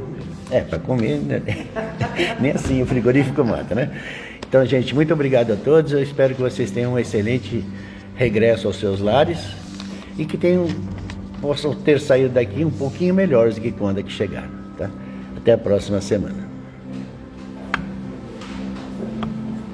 Para comer, né? Nem assim o frigorífico mata, né? Então, gente, muito obrigado a todos. Eu espero que vocês tenham um excelente regresso aos seus lares e que possam ter saído daqui um pouquinho melhores do que quando é que chegaram, tá? Até a próxima semana.